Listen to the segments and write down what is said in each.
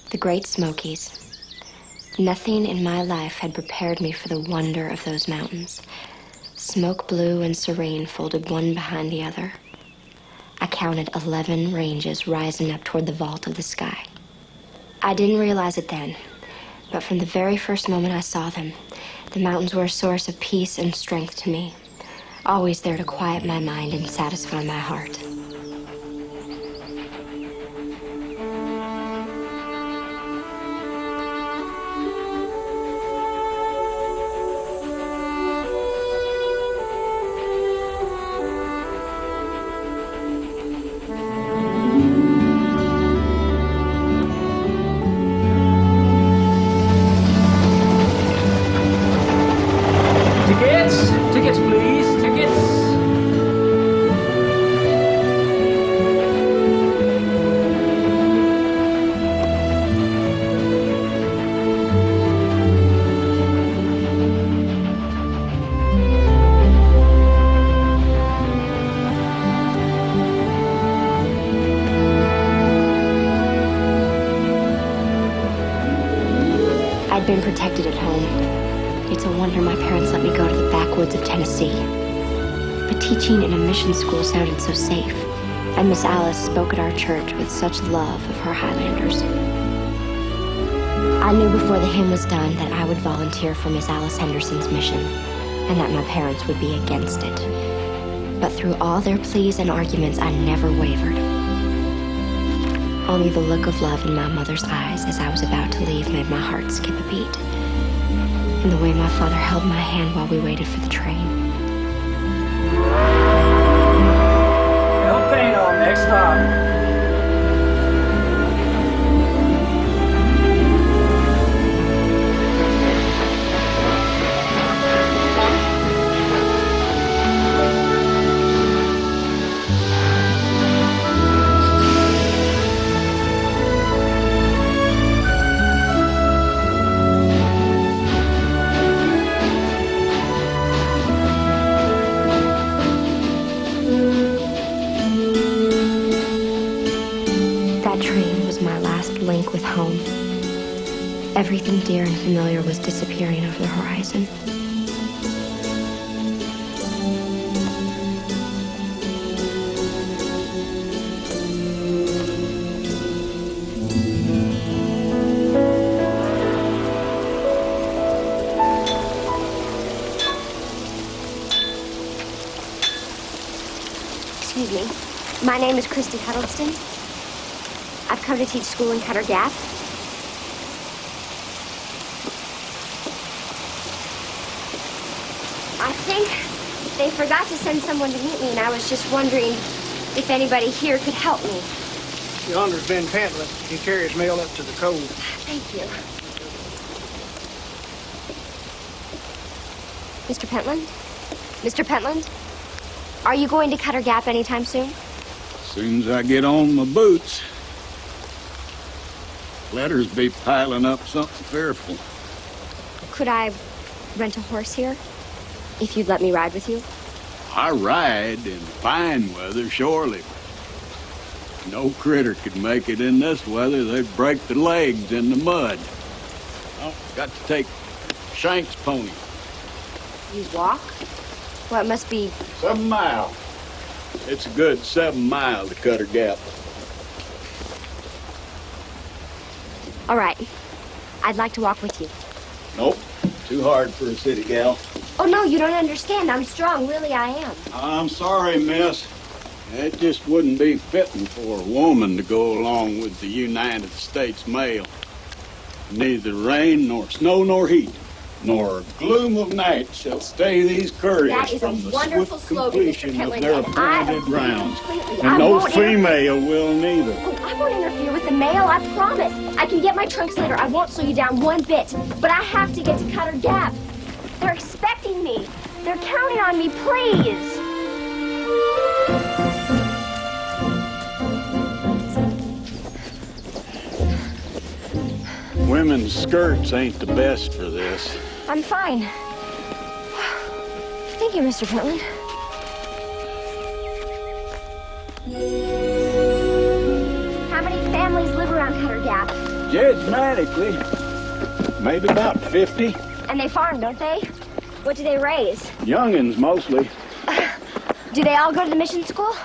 The Great Smokies. Nothing in my life had prepared me for the wonder of those mountains. Smoke blue and serene folded one behind the other. I counted 11 ranges rising up toward the vault of the sky. I didn't realize it then, but from the very first moment I saw them, the mountains were a source of peace and strength to me, always there to quiet my mind and satisfy my heart. Tickets, please. Tickets. I'd been protected at home. It's a wonder my parents let me go to the backwoods of Tennessee. But teaching in a mission school sounded so safe, and Miss Alice spoke at our church with such love of her Highlanders. I knew before the hymn was done that I would volunteer for Miss Alice Henderson's mission, and that my parents would be against it. But through all their pleas and arguments, I never wavered. Only the look of love in my mother's eyes as I was about to leave made my heart skip a beat. And the way my father held my hand while we waited for the train. No pain on next stop. Link with home. Everything dear and familiar was disappearing over the horizon. Excuse me. My name is Christy Huddleston. I've come to teach school in Cutter Gap. I think they forgot to send someone to meet me, and I was just wondering if anybody here could help me. Yonder's Ben Pentland. He carries mail up to the cove. Thank you. Mr. Pentland? Mr. Pentland? Are you going to Cutter Gap anytime soon? As soon as I get on my boots. Letters be piling up something fearful. Could I rent a horse here? If you'd let me ride with you? I ride in fine weather, surely. No critter could make it in this weather. They'd break their legs in the mud. Oh, got to take Shank's pony. You walk? Well, it must be... 7 miles. It's a good 7 miles to Cutter Gap. All right. I'd like to walk with you. Nope. Too hard for a city gal. Oh, no, you don't understand. I'm strong. Really, I am. I'm sorry, miss. It just wouldn't be fitting for a woman to go along with the United States mail. Neither rain, nor snow, nor heat, nor gloom of night shall stay these couriers from the swift completion of their appointed rounds. And no female will neither. Oh, I won't interfere with the mail, I promise. I can get my trunks later. I won't slow you down one bit. But I have to get to Cutter Gap. They're expecting me. They're counting on me, please. Women's skirts ain't the best for this. I'm fine. Thank you, Mr. Pentland. How many families live around Cutter Gap? Judgmatically, maybe about 50. And they farm, don't they? What do they raise? Youngins, mostly. Do they all go to the mission school?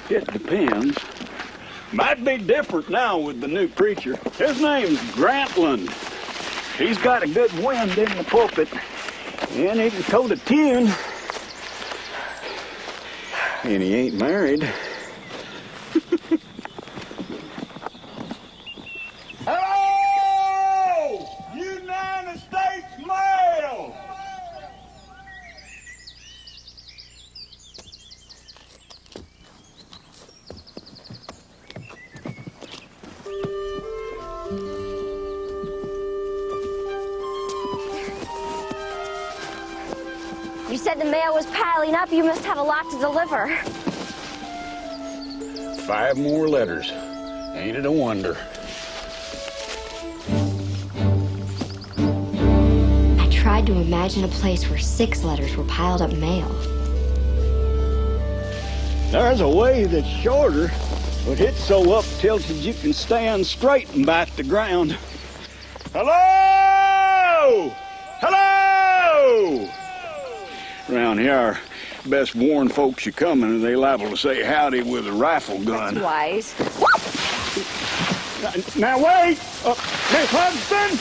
It depends. Might be different now with the new preacher. His name's Grantland. He's got a good wind in the pulpit, and he can tote a tune. And he ain't married. Hello! United States Mail! You said the mail was piling up. You must have a lot to deliver. 5 more letters. Ain't it a wonder? I tried to imagine a place where 6 letters were piled up mail. There's a way that's shorter, but it's so up-tilted you can stand straight and bite the ground. Hello! Hello! Around here, our best warn folks you're coming, and they liable to say howdy with a rifle gun. That's wise. Now wait! Miss Hudson!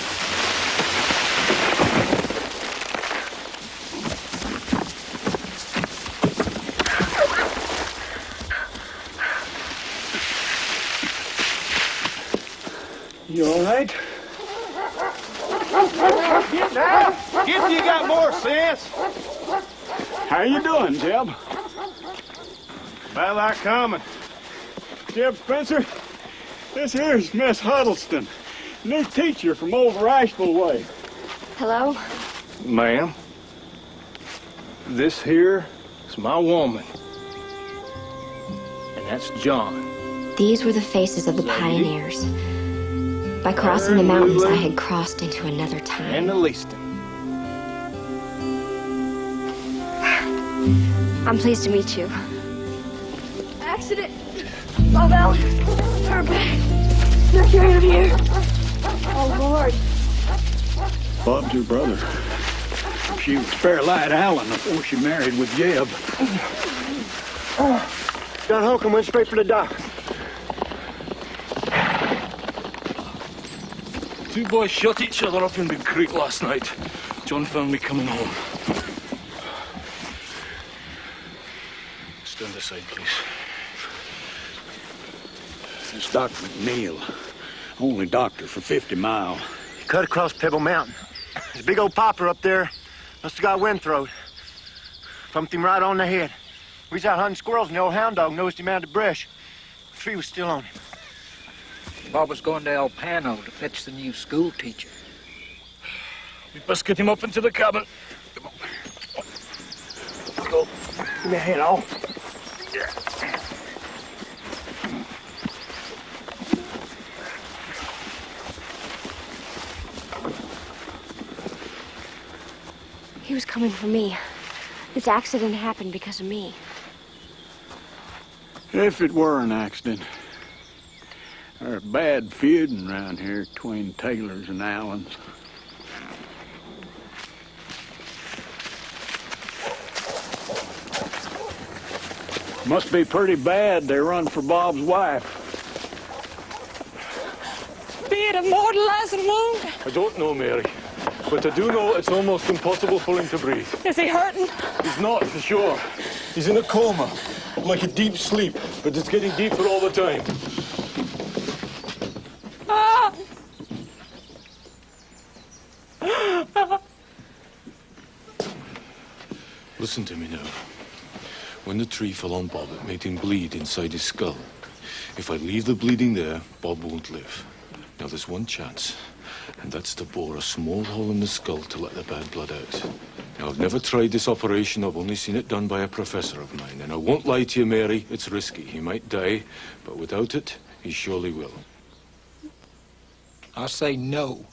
You all right? Get down! If you got more sense! How you doing, Jeb? Well, I'm coming. Jeb Spencer, this here's Miss Huddleston, new teacher from over Asheville way. Hello? Ma'am, this here is my woman. And that's John. These were the faces of the pioneers. By crossing the mountains, I had crossed into another time. And the Leaston. I'm pleased to meet you. Accident. Fall down. Turn back. They're carrying him here. Oh, Lord. Bob's your brother. She was Fairlight Allen before she married with Jeb. John Holcomb went straight for the dock. 2 boys shot each other up in the creek last night. John found me coming home. Stand aside, please. It's Dr. McNeil, only doctor for 50 Mile. He cut across Pebble Mountain. There's a big old popper up there. Must have got wind throat. Thumped him right on the head. We was out hunting squirrels and the old hound dog nosed him out of the brush. The tree was still on him. Bob was going to El Pano to fetch the new school teacher. We best get him up into the cabin. Come on. Go. Give me a hand, all. He was coming for me. This accident happened because of me. If it were an accident. There's a bad feuding around here between Taylors and Allens. Must be pretty bad they run for Bob's wife. Be it a mortalizing wound? I don't know, Mary. But I do know it's almost impossible for him to breathe. Is he hurting? He's not, for sure. He's in a coma, like a deep sleep, but it's getting deeper all the time. Listen to me now. When the tree fell on Bob, it made him bleed inside his skull. If I leave the bleeding there, Bob won't live. Now, there's one chance, and that's to bore a small hole in the skull to let the bad blood out. Now, I've never tried this operation. I've only seen it done by a professor of mine. And I won't lie to you, Mary, it's risky. He might die, but without it, he surely will. I say no.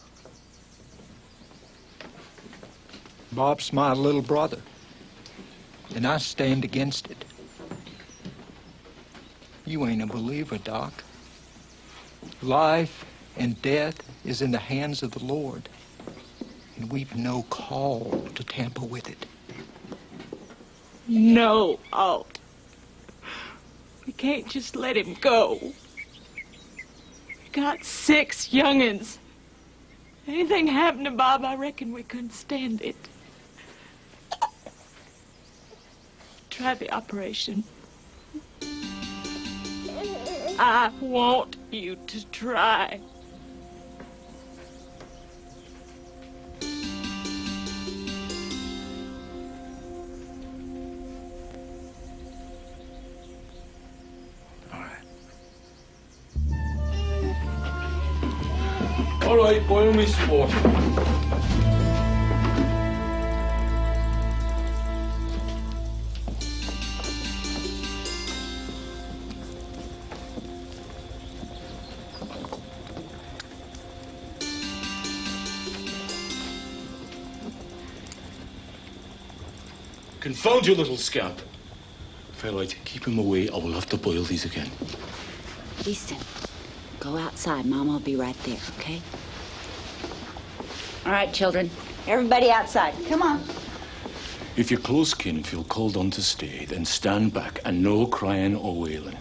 Bob's my little brother, and I stand against it. You ain't a believer, Doc. Life and death is in the hands of the Lord, and we've no call to tamper with it. No, Alt. We can't just let him go. We got 6 young'uns. Anything happened to Bob, I reckon we couldn't stand it. Try the operation. I want you to try. All right, boil me some water. Confound you, little scamp. Fair right, keep him away. I will have to boil these again. Easton, go outside. Mom will be right there, okay? All right, children. Everybody outside. Come on. If your close kin feel called on to stay, then stand back and no crying or wailing.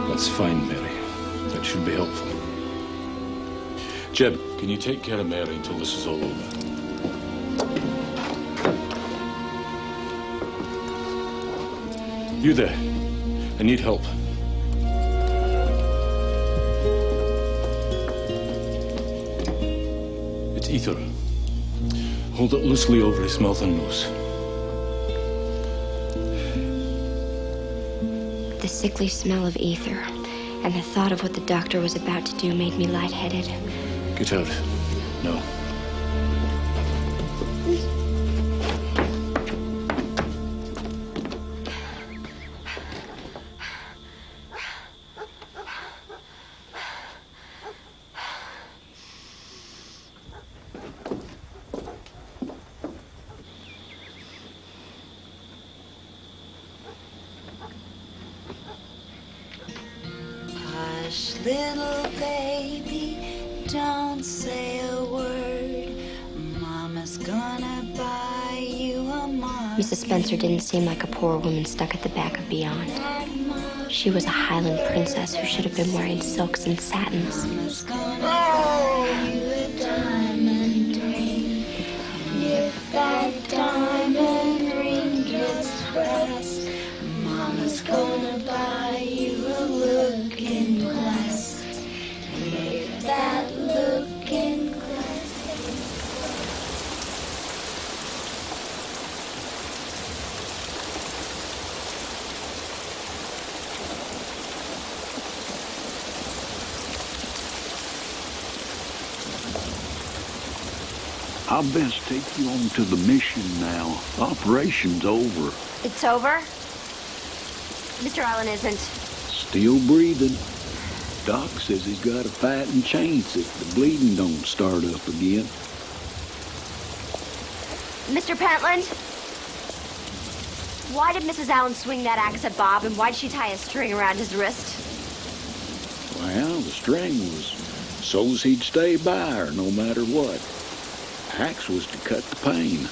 That's fine, Mary. That should be helpful. Jeb, can you take care of Mary until this is all over? You there. I need help. It's ether. Hold it loosely over his mouth and nose. The sickly smell of ether and the thought of what the doctor was about to do made me lightheaded. Get out. No. Hush, little baby, don't say a word. Mama's gonna buy you a mug. Mrs. Spencer didn't seem like a poor woman stuck at the back of beyond. She was a Highland princess who should have been wearing silks and satins. Mama's gonna buy you a diamond ring. And if that diamond ring gets pressed, Mama's gonna buy you a looking glass. And if that looking glass... I'll best take you on to the mission now. Operation's over. It's over? Mr. Allen isn't. Still breathing. Doc says he's got a fighting chance if the bleeding don't start up again. Mr. Pentland? Why did Mrs. Allen swing that axe at Bob, and why'd she tie a string around his wrist? Well, the string was so's he'd stay by her no matter what. Axe was to cut the pain.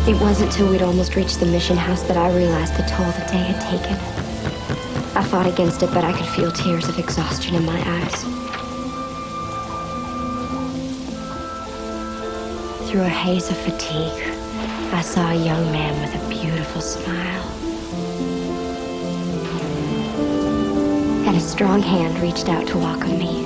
It wasn't till we'd almost reached the mission house that I realized the toll the day had taken. I fought against it, but I could feel tears of exhaustion in my eyes. through a haze of fatigue, I saw a young man with a beautiful smile. And a strong hand reached out to welcome me.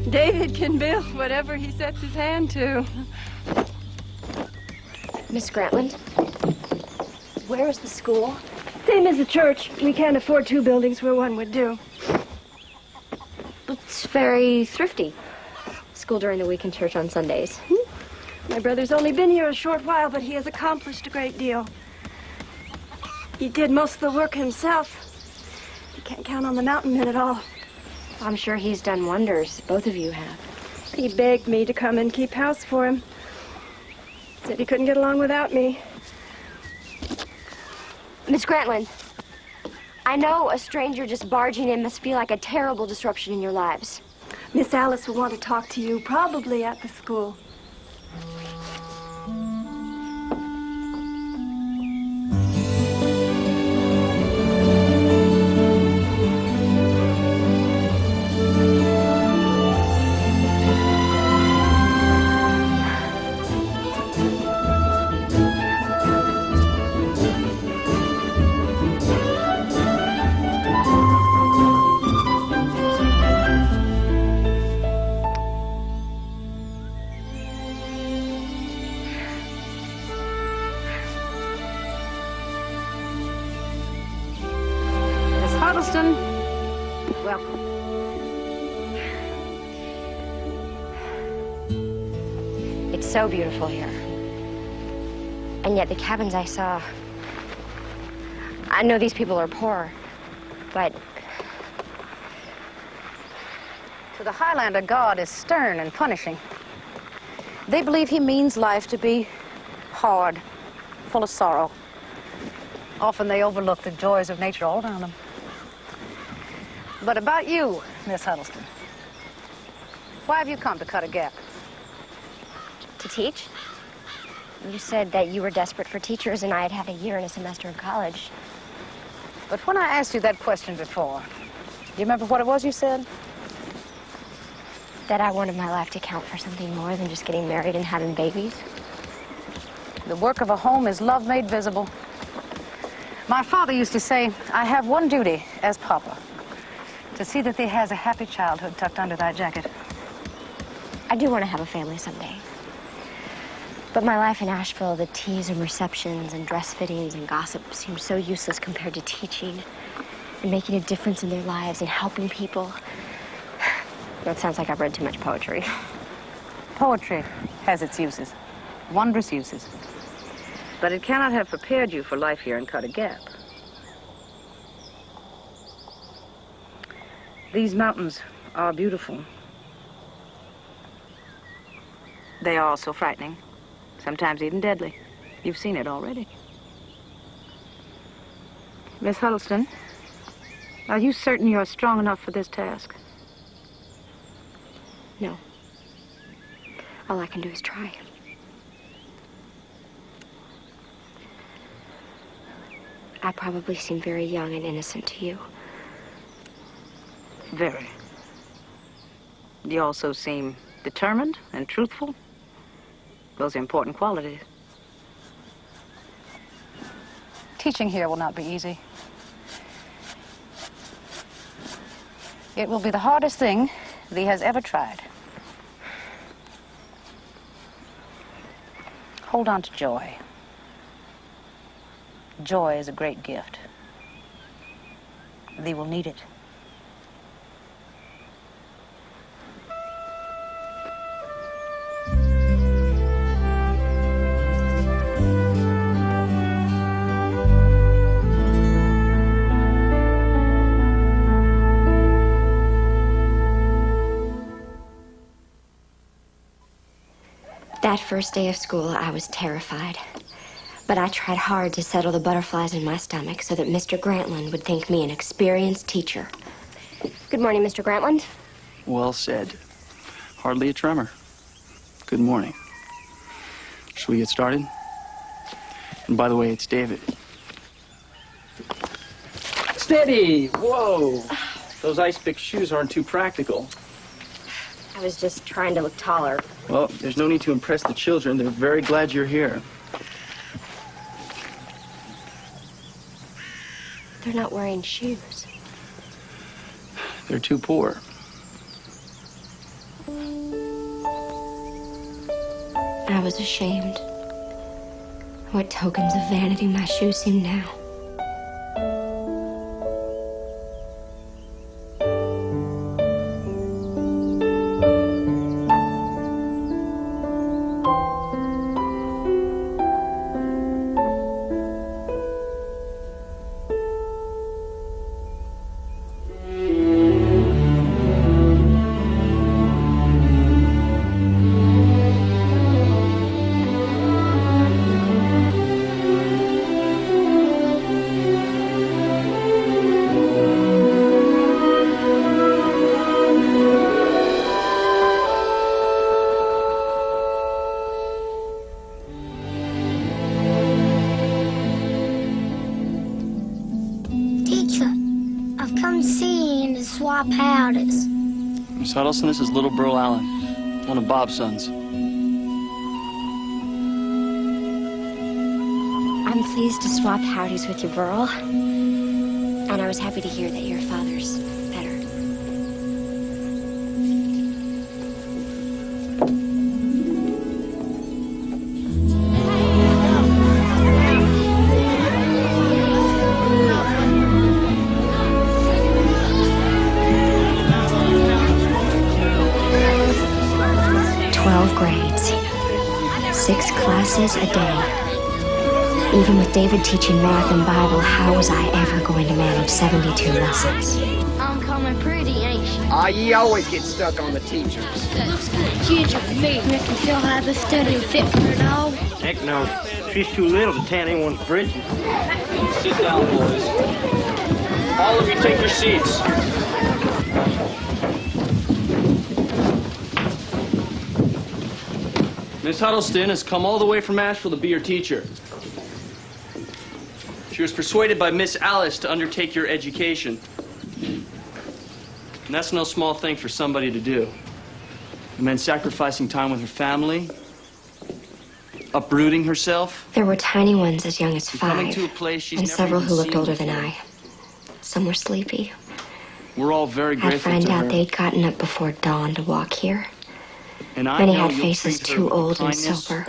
David can build whatever he sets his hand to. Miss Grantland, where is the school? Same as the church. We can't afford two buildings where one would do. It's very thrifty. School during the week and church on Sundays. My brother's only been here a short while, but he has accomplished a great deal. He did most of the work himself. You can't count on the mountain men at all. I'm sure he's done wonders. Both of you have. He begged me to come and keep house for him. Said he couldn't get along without me. Miss Grantland, I know a stranger just barging in must feel like a terrible disruption in your lives. Miss Alice will want to talk to you, probably at the school. Welcome. It's so beautiful here. And yet the cabins I saw, I know these people are poor, but... To the Highlander, God is stern and punishing. They believe he means life to be hard, full of sorrow. Often they overlook the joys of nature all around them. But about you, Miss Huddleston, why have you come to cut a gap? To teach? You said that you were desperate for teachers and I had had a year and a semester of college. But when I asked you that question before, do you remember what it was you said? That I wanted my life to count for something more than just getting married and having babies. The work of a home is love made visible. My father used to say, I have one duty as papa, to see that he has a happy childhood tucked under that jacket. I do want to have a family someday. But my life in Asheville, the teas and receptions and dress fittings and gossip seemed so useless compared to teaching and making a difference in their lives and helping people. That sounds like I've read too much poetry. Poetry has its uses, wondrous uses. But it cannot have prepared you for life here in Cut a Gap. These mountains are beautiful. They are also frightening, sometimes even deadly. You've seen it already. Miss Huddleston, are you certain you're strong enough for this task? No. All I can do is try. I probably seem very young and innocent to you. Very. You also seem determined and truthful. Those are important qualities. Teaching here will not be easy. It will be the hardest thing that he has ever tried. Hold on to joy. Joy is a great gift. Thee will need it. That first day of school, I was terrified. But I tried hard to settle the butterflies in my stomach so that Mr. Grantland would think me an experienced teacher. Good morning, Mr. Grantland. Well said. Hardly a tremor. Good morning. Shall we get started? And by the way, it's David. Steady! Whoa! Those ice pick shoes aren't too practical. I was just trying to look taller. Well, there's no need to impress the children. They're very glad you're here. They're not wearing shoes. They're too poor. I was ashamed. What tokens of vanity my shoes seem now. Miss Huddleston, this is little Burl Allen, one of Bob's sons. I'm pleased to swap howdies with you, Burl. And I was happy to hear that your father's better. Grades. 6 classes a day. Even with David teaching math and Bible, how was I ever going to manage 72 lessons? I'm coming pretty, ain't she? Ah, ye always get stuck on the teachers. Looks good. Ginger to me. Make me feel how the study fit for a dog. Heck no. She's too little to tan anyone's bridges. Sit down, boys. All of you take your seats. Miss Huddleston has come all the way from Asheville to be your teacher. She was persuaded by Miss Alice to undertake your education. And that's no small thing for somebody to do. It meant sacrificing time with her family, uprooting herself. There were tiny ones as young as 5, coming to a place she's and never several even who looked seen older than before. I. Some were sleepy. We're all very I'd grateful find to out her. they'd gotten up before dawn to walk here. And I Many know had you'll faces treat her too with old and kindness sober,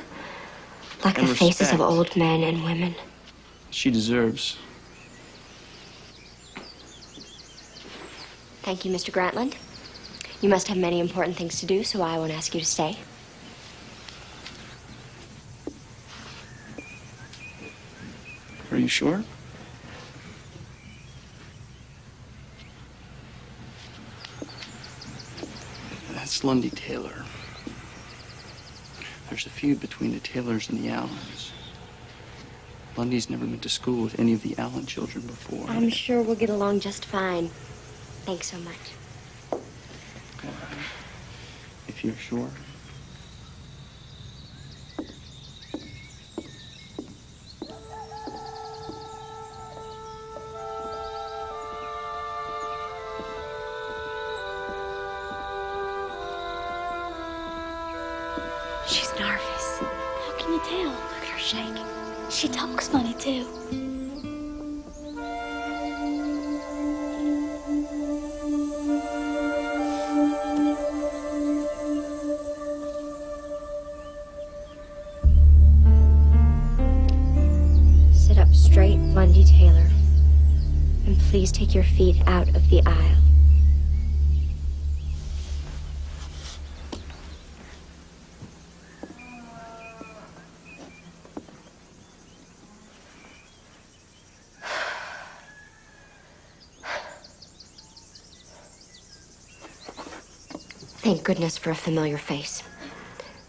like and the faces of respect old men and women. she deserves. Thank you, Mr. Grantland. You must have many important things to do, so I won't ask you to stay. Are you sure? That's Lundy Taylor. There's a feud between the Taylors and the Allens. Lundy's never been to school with any of the Allen children before. I'm sure we'll get along just fine. Thanks so much. if you're sure. She's nervous. How can you tell? Look at her shaking. She talks funny, too. Sit up straight, Bundy Taylor. And please take your feet out of the aisle. Thank goodness for a familiar face.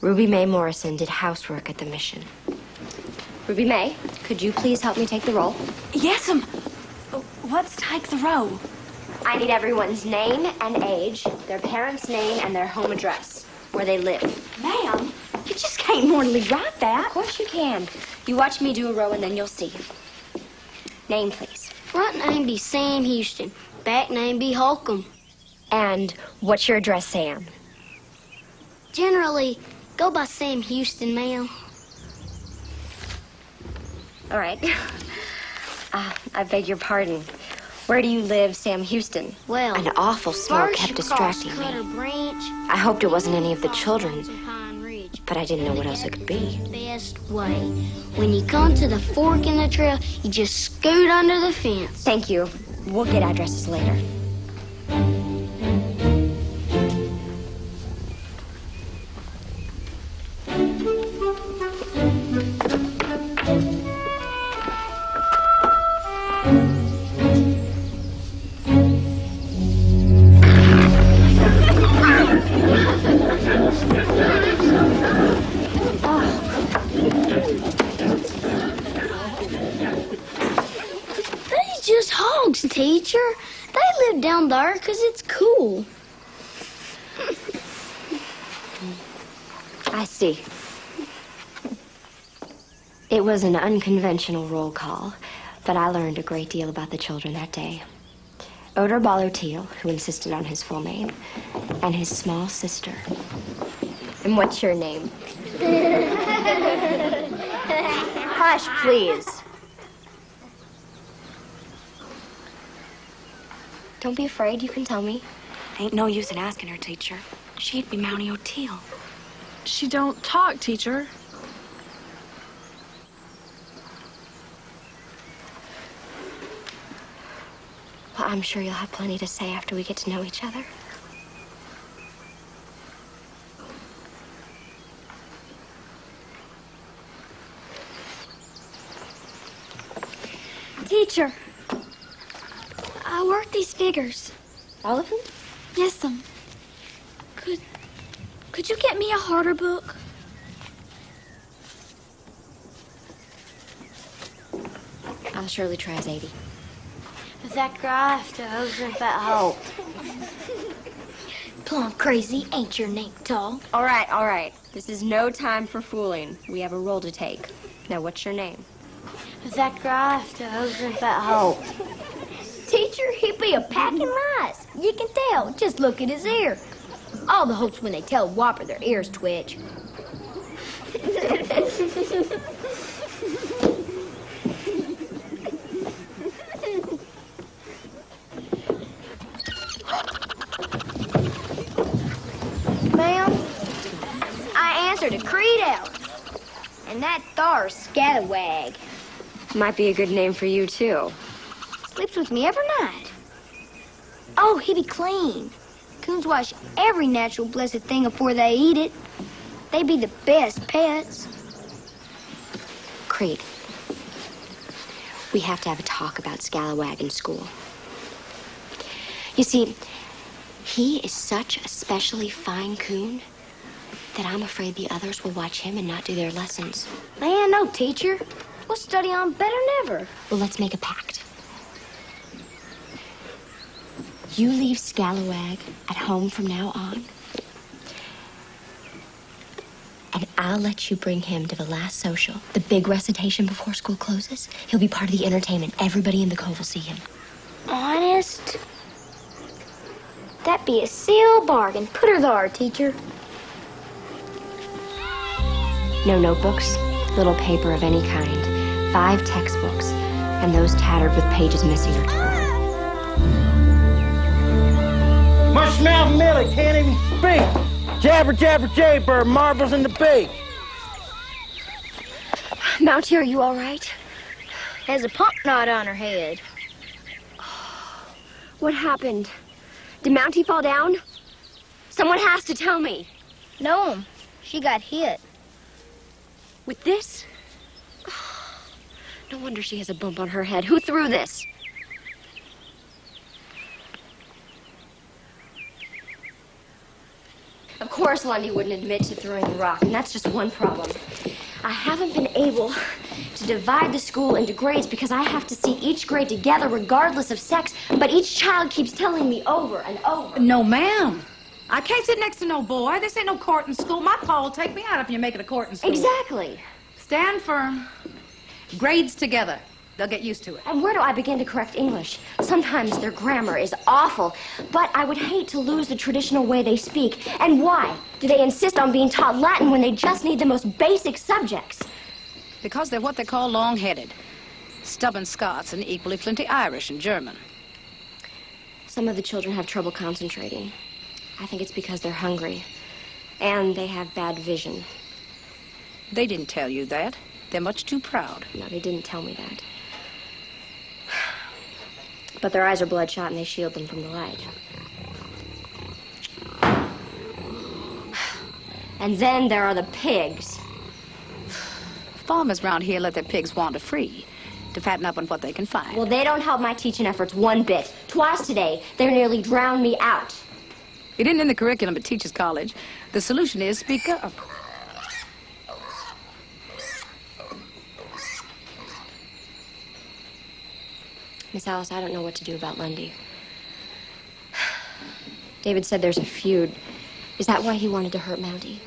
Ruby Mae Morrison did housework at the mission. Ruby Mae, could you please help me take the roll? Yes'm. What's take the roll? I need everyone's name and age, their parents' name and their home address, where they live. Ma'am, you just can't mortally write that. Of course you can. You watch me do a row and then you'll see. Name, please. Front name be Sam Houston. Back name be Holcomb. And what's your address, Sam? Generally, go by Sam Houston, ma'am. All right. I beg your pardon. Where do you live, Sam Houston? Well, an awful smoke first kept you distracting cross Cutter me. Branch, I hoped it wasn't any of the children, Pine Ridge. but I didn't know what else it could be. Best way. When you come to the fork in the trail, you just scoot under the fence. Thank you. We'll get addresses later. They's just hogs, teacher. They live down there 'cause it's cool. I see. It was an unconventional roll call, but I learned a great deal about the children that day. Odor Teal, who insisted on his full name, and his small sister. And what's your name? Hush, please. Don't be afraid, you can tell me. Ain't no use in asking her, teacher. She'd be Mountie O'Teal. She don't talk, teacher. Well, I'm sure you'll have plenty to say after we get to know each other. Teacher, I worked these figures. All of them? Yes'm. Could you get me a harder book? I'll surely try as 80. That graft to open that hole. Plumb crazy, ain't your name tall? All right. This is no time for fooling. We have a roll to take. Now, what's your name? That graft to open that hole. Teacher, he be a packing lies. You can tell. Just look at his ear. All the hopes when they tell a whopper their ears twitch. Ma'am, I answered a creed out. And that thar's Scalawag. Might be a good name for you, too. Sleeps with me every night. Oh, he be clean. Coons wash every natural blessed thing before they eat it. They be the best pets. Creed, we have to have a talk about Scalawag in school. You see, he is such a specially fine coon that I'm afraid the others will watch him and not do their lessons. Man, no, teacher. We'll study on better than ever. Well, let's make a pact. You leave Scalawag at home from now on, And I'll let you bring him to the last social, the big recitation before school closes. He'll be part of the entertainment. Everybody in the cove will see him. Honest? That'd be a seal bargain. Put her there, teacher. No notebooks, little paper of any kind, 5 textbooks, and those tattered with pages missing or torn. Mushmouth Millie can't even speak. Jabber, jabber, jaybird, marbles in the beak. Mountie, are you all right? Has a pump knot on her head. What happened? Did Mountie fall down? Someone has to tell me. No, she got hit. With this? No wonder she has a bump on her head. Who threw this? Of course Lundy wouldn't admit to throwing the rock, and that's just one problem. I haven't been able to divide the school into grades because I have to see each grade together regardless of sex, but each child keeps telling me over and over. No, ma'am. I can't sit next to no boy. This ain't no court in school. My pa will take me out if you make it a court in school. Exactly. Stand firm. Grades together. They'll get used to it. And where do I begin to correct English? Sometimes their grammar is awful, but I would hate to lose the traditional way they speak. And why do they insist on being taught Latin when they just need the most basic subjects? Because they're what they call long-headed. Stubborn Scots and equally flinty Irish and German. Some of the children have trouble concentrating. I think it's because they're hungry. And they have bad vision. They didn't tell you that. They're much too proud. No, they didn't tell me that. But their eyes are bloodshot and they shield them from the light. And then there are the pigs. Farmers round here let their pigs wander free to fatten up on what they can find. Well, they don't help my teaching efforts one bit. Twice today, they nearly drowned me out. It isn't in the curriculum at Teachers College. The solution is speak up. Miss Alice, I don't know what to do about Lundy. David said there's a feud. Is that why he wanted to hurt Mountie?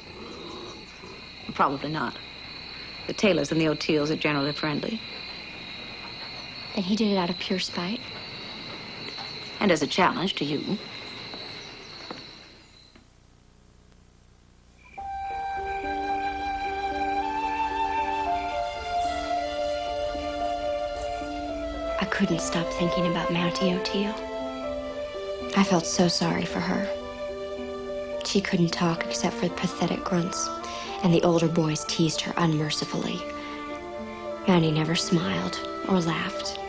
Probably not. The Taylors and the O'Teals are generally friendly. Then he did it out of pure spite? And as a challenge to you. I couldn't stop thinking about Mountie O'Teal. I felt so sorry for her. She couldn't talk except for pathetic grunts, and the older boys teased her unmercifully. Mountie never smiled or laughed.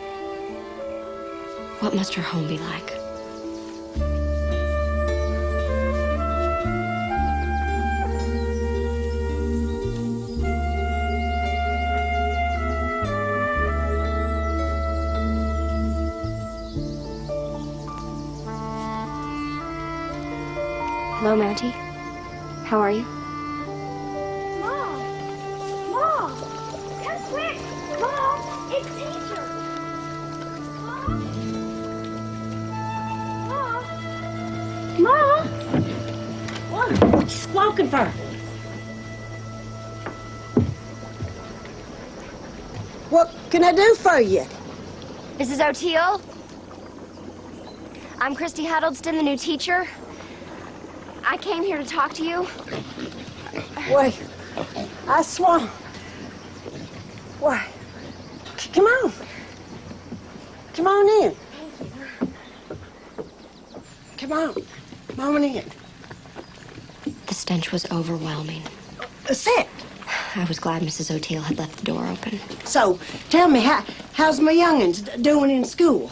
What must her home be like? Hello, Mountie. How are you? Mom! Mom! Come quick! Mom! It's teacher! Mom! Mom! What you squawking for? What can I do for you? Mrs. O'Teal? I'm Christy Huddleston, the new teacher. I came here to talk to you. Wait, I swung. Why? Come on. Come on in. Come on. Come on in. The stench was overwhelming. Sit. I was glad Mrs. O'Teal had left the door open. So, tell me, how's my young'uns doing in school?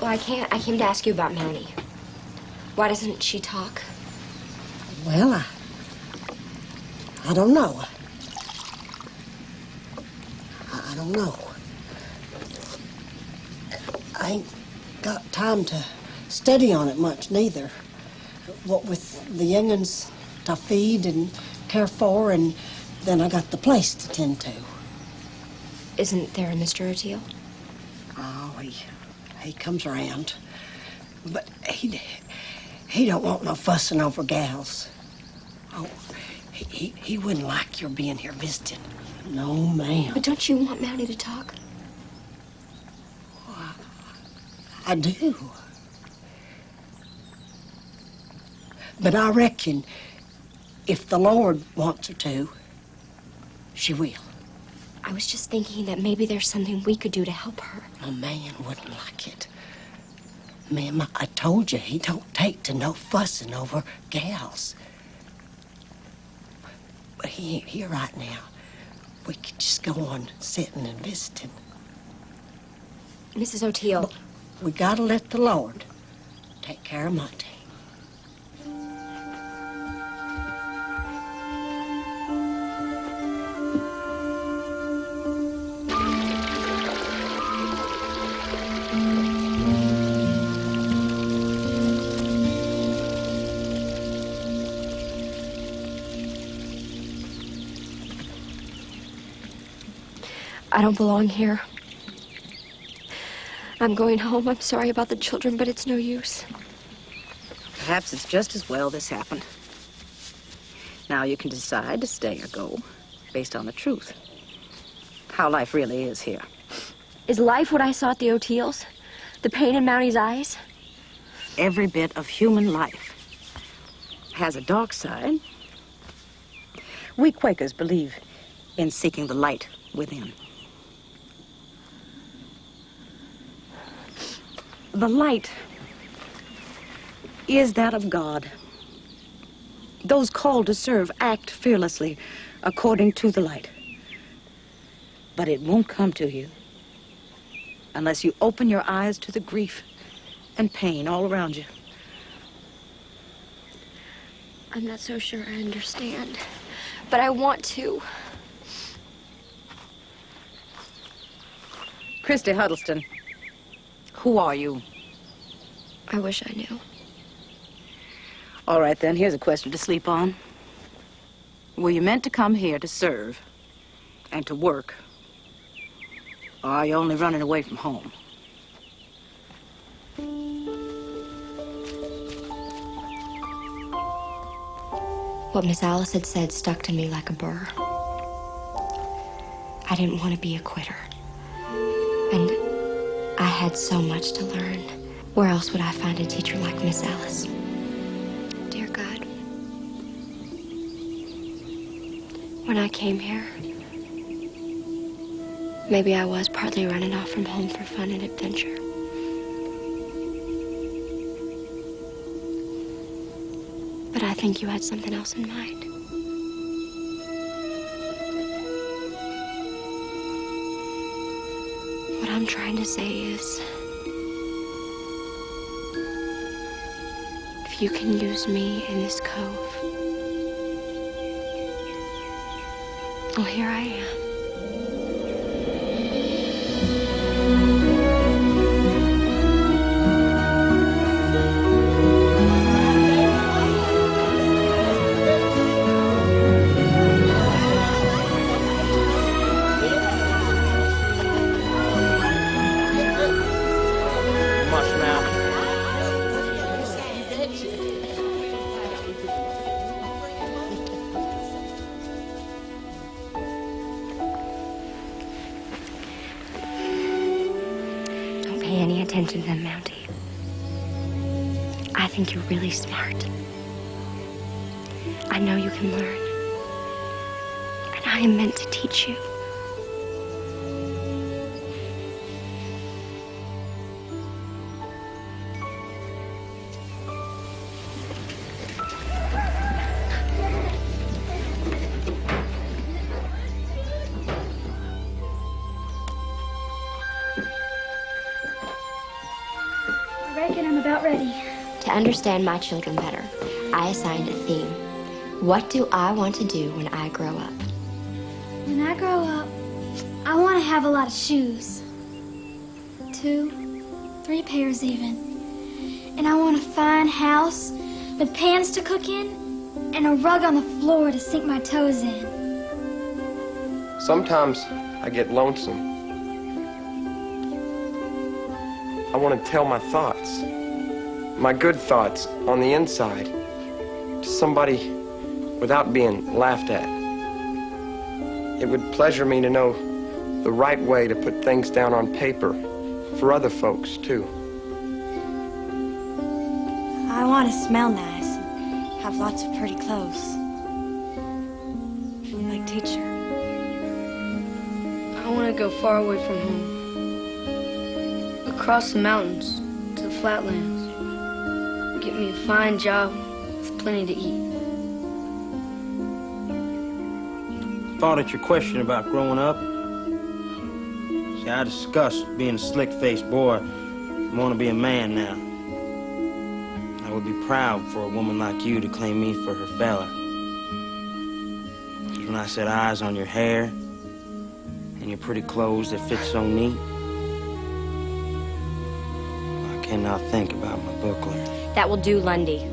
Well, I came to ask you about Mountie. Why doesn't she talk? Well, I don't know. I don't know. I ain't got time to study on it much, neither. What with the young'uns to feed and care for, and then I got the place to tend to. Isn't there a Mr. O'Teal? Oh, he comes around. But he don't want no fussing over gals. Oh, he wouldn't like your being here visiting. No, ma'am. But don't you want Mountie to talk? I do. But I reckon if the Lord wants her to, she will. I was just thinking that maybe there's something we could do to help her. A man wouldn't like it. Ma'am, I told you he don't take to no fussing over gals. But he ain't here right now. We could just go on sitting and visiting. Mrs. O'Teal. But we gotta let the Lord take care of Monty. I don't belong here. I'm going home. I'm sorry about the children, but it's no use. Perhaps it's just as well this happened. Now you can decide to stay or go based on the truth. How life really is here. Is life what I saw at the O'Teals? The pain in Mountie's eyes? Every bit of human life has a dark side. We Quakers believe in seeking the light within. The light is that of God. Those called to serve act fearlessly according to the light. But it won't come to you unless you open your eyes to the grief and pain all around you. I'm not so sure I understand, but I want to. Christy Huddleston, who are you? I wish I knew. All right, then, here's a question to sleep on. Were you meant to come here to serve and to work? Or are you only running away from home? What Miss Alice had said stuck to me like a burr. I didn't want to be a quitter. And I had so much to learn. Where else would I find a teacher like Miss Alice? Dear God, when I came here, maybe I was partly running off from home for fun and adventure. But I think you had something else in mind. What I'm trying to say is, if you can use me in this cove, well, here I am. Attention to them, Mountie. I think you're really smart. I know you can learn. And I am meant to teach you. To understand my children better, I assigned a theme. What do I want to do when I grow up? When I grow up, I want to have a lot of shoes. 2, 3 pairs even. And I want a fine house with pans to cook in and a rug on the floor to sink my toes in. Sometimes I get lonesome. I want to tell my thoughts. My good thoughts on the inside to somebody without being laughed at. It would pleasure me to know the right way to put things down on paper for other folks, too. I want to smell nice and have lots of pretty clothes. Like teacher. I want to go far away from home. Across the mountains to the flatlands. Get me a fine job with plenty to eat. Thought at your question about growing up. See, I discussed being a slick-faced boy. I want to be a man now. I would be proud for a woman like you to claim me for her fella. When I set eyes on your hair and your pretty clothes that fit so neat, I cannot think about my buckler. That will do, Lundy.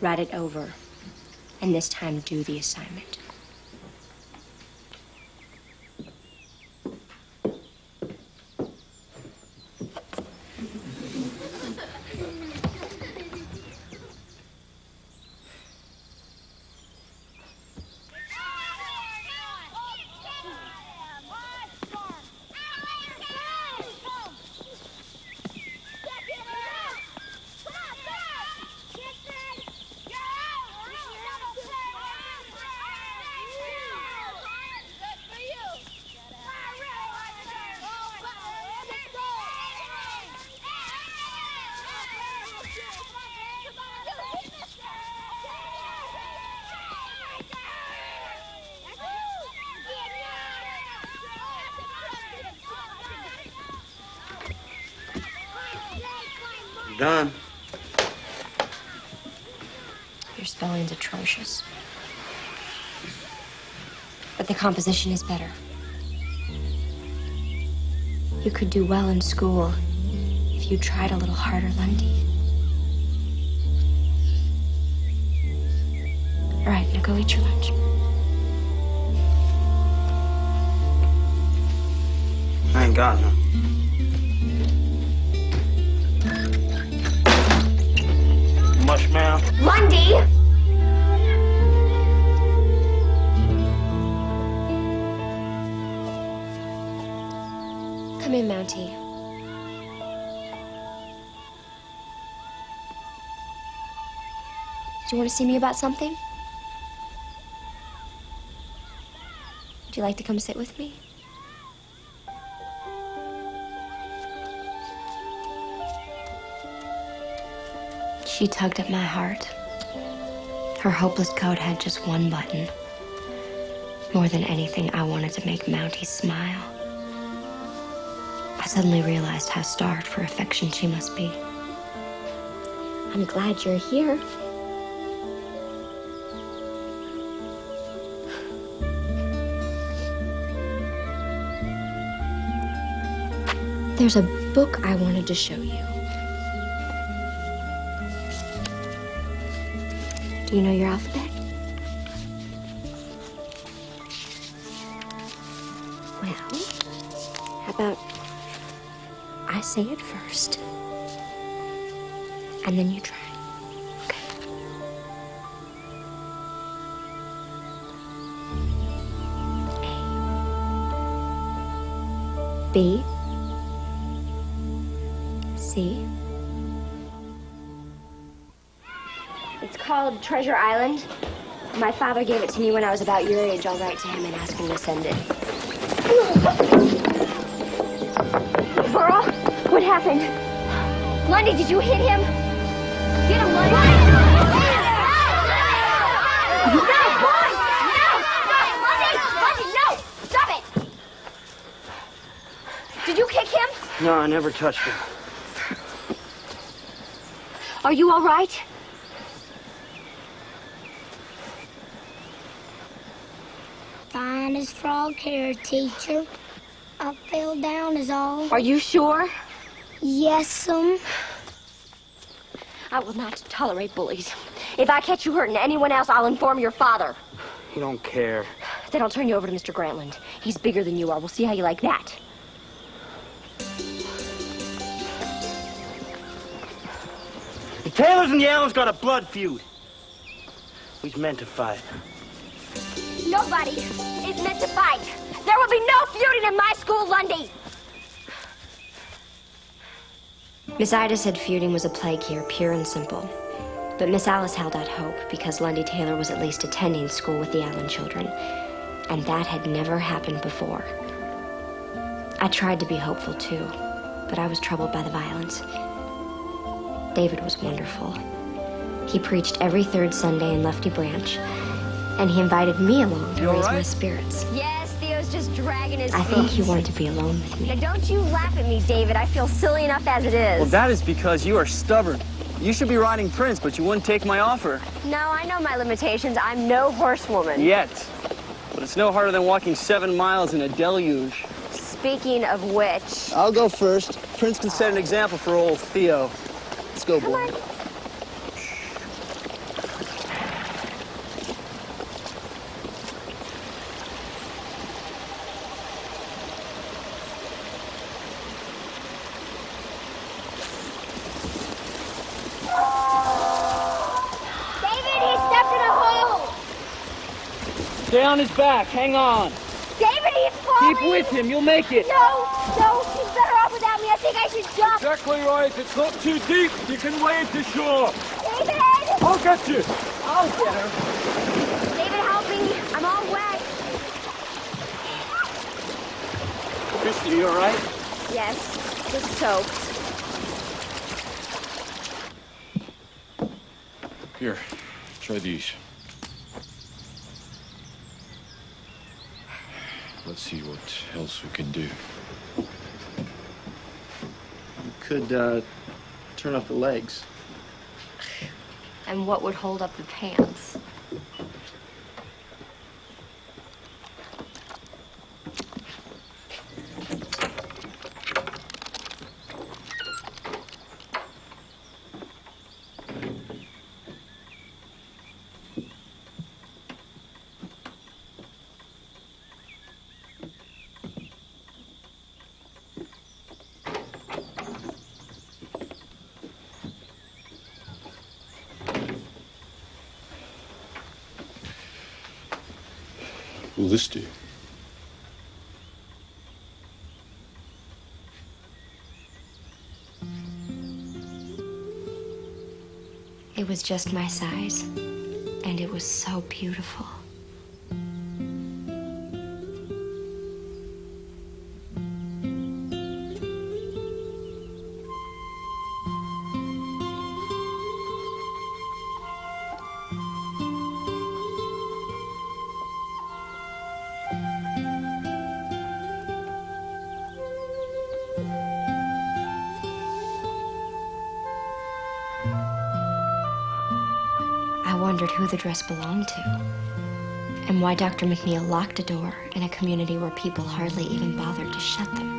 Write it over, and this time do the assignment. Done. Your spelling's atrocious. But the composition is better. You could do well in school if you tried a little harder, Lundy. All right, now go eat your lunch. I ain't got none. Mushmouth. Lundy! Come in, Mountie. Do you want to see me about something? Would you like to come sit with me? She tugged at my heart. Her hopeless coat had just one button. More than anything, I wanted to make Mountie smile. I suddenly realized how starved for affection she must be. I'm glad you're here. There's a book I wanted to show you. Do you know your alphabet? Well, how about I say it first, and then you try. Okay. A. B. C. It's called Treasure Island. My father gave it to me when I was about your age. I'll write to him and ask him to send it. Burl, what happened? Lundy, did you hit him? Get him, Lundy! No, boy! No! Stop it, Lundy! Lundy, no! Stop it! Did you kick him? No, I never touched him. Are you all right? Fine as frog hair, teacher. I fell down is all. Are you sure? Yes'm. I will not tolerate bullies. If I catch you hurting anyone else, I'll inform your father. You don't care. Then I'll turn you over to Mr. Grantland. He's bigger than you are. We'll see how you like that. Taylors and the Allens got a blood feud. We's meant to fight. Nobody is meant to fight. There will be no feuding in my school, Lundy. Miss Ida said feuding was a plague here, pure and simple. But Miss Alice held out hope because Lundy Taylor was at least attending school with the Allen children. And that had never happened before. I tried to be hopeful too, but I was troubled by the violence. David was wonderful. He preached every third Sunday in Lefty Branch, and he invited me along to raise my spirits. Yes, Theo's just dragging his I think he wanted to be alone with me. Now, don't you laugh at me, David. I feel silly enough as it is. Well, that is because you are stubborn. You should be riding Prince, but you wouldn't take my offer. No, I know my limitations. I'm no horsewoman. Yet. But it's no harder than walking 7 miles in a deluge. Speaking of which... I'll go first. Prince can set an example for old Theo. Let's go, boy. Come on. Stay on his back. Hang on. David, he's falling! Keep with him. You'll make it. No, he's better off without me. I think I should jump. Exactly right. It's not too deep. You can wade to shore. David! I'll get you. I'll get her. David, help me. I'm all wet. Christy, you all right? Yes, just soaked. Here, try these. Let's see what else we can do. You could, turn up the legs. And what would hold up the pants? Will this do? It was just my size, and it was so beautiful. I wondered who the dress belonged to, and why Dr. McNeil locked a door in a community where people hardly even bothered to shut them.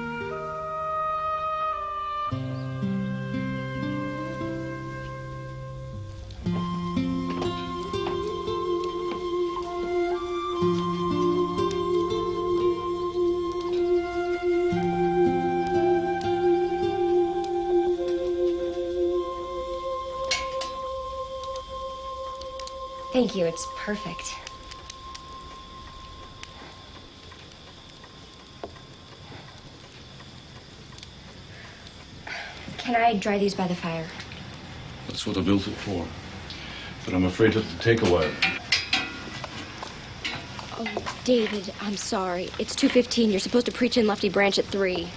Thank you, it's perfect. Can I dry these by the fire? That's what I built it for. But I'm afraid it'll take a while. Oh, David, I'm sorry. It's 2:15. You're supposed to preach in Lefty Branch at 3.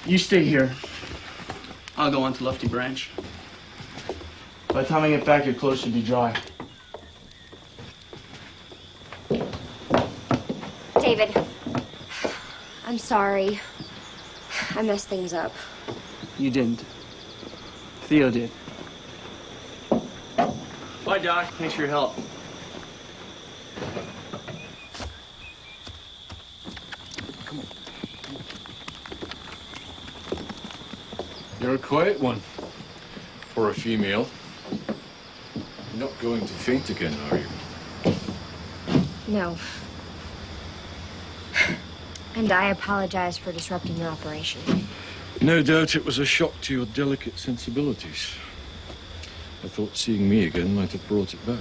You stay here. I'll go on to Lefty Branch. By the time I get back, your clothes should be dry. David, I'm sorry. I messed things up. You didn't. Theo did. Bye, Doc. Thanks for your help. You're a quiet one for a female. You're not going to faint again, are you? No. And I apologize for disrupting your operation. No doubt it was a shock to your delicate sensibilities. I thought seeing me again might have brought it back.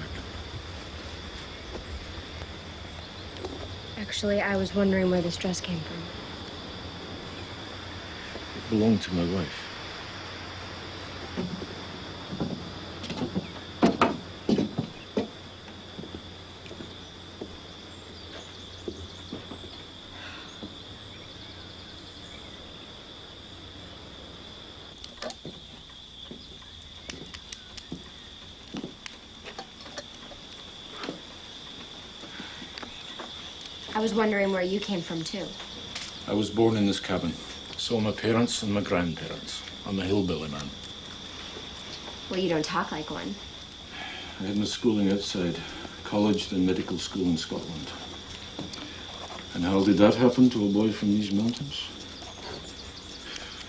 Actually, I was wondering where this dress came from. It belonged to my wife. I was wondering where you came from, too. I was born in this cabin. So my parents and my grandparents. I'm a hillbilly man. Well, you don't talk like one. I had my schooling outside. College, then medical school in Scotland. And how did that happen to a boy from these mountains?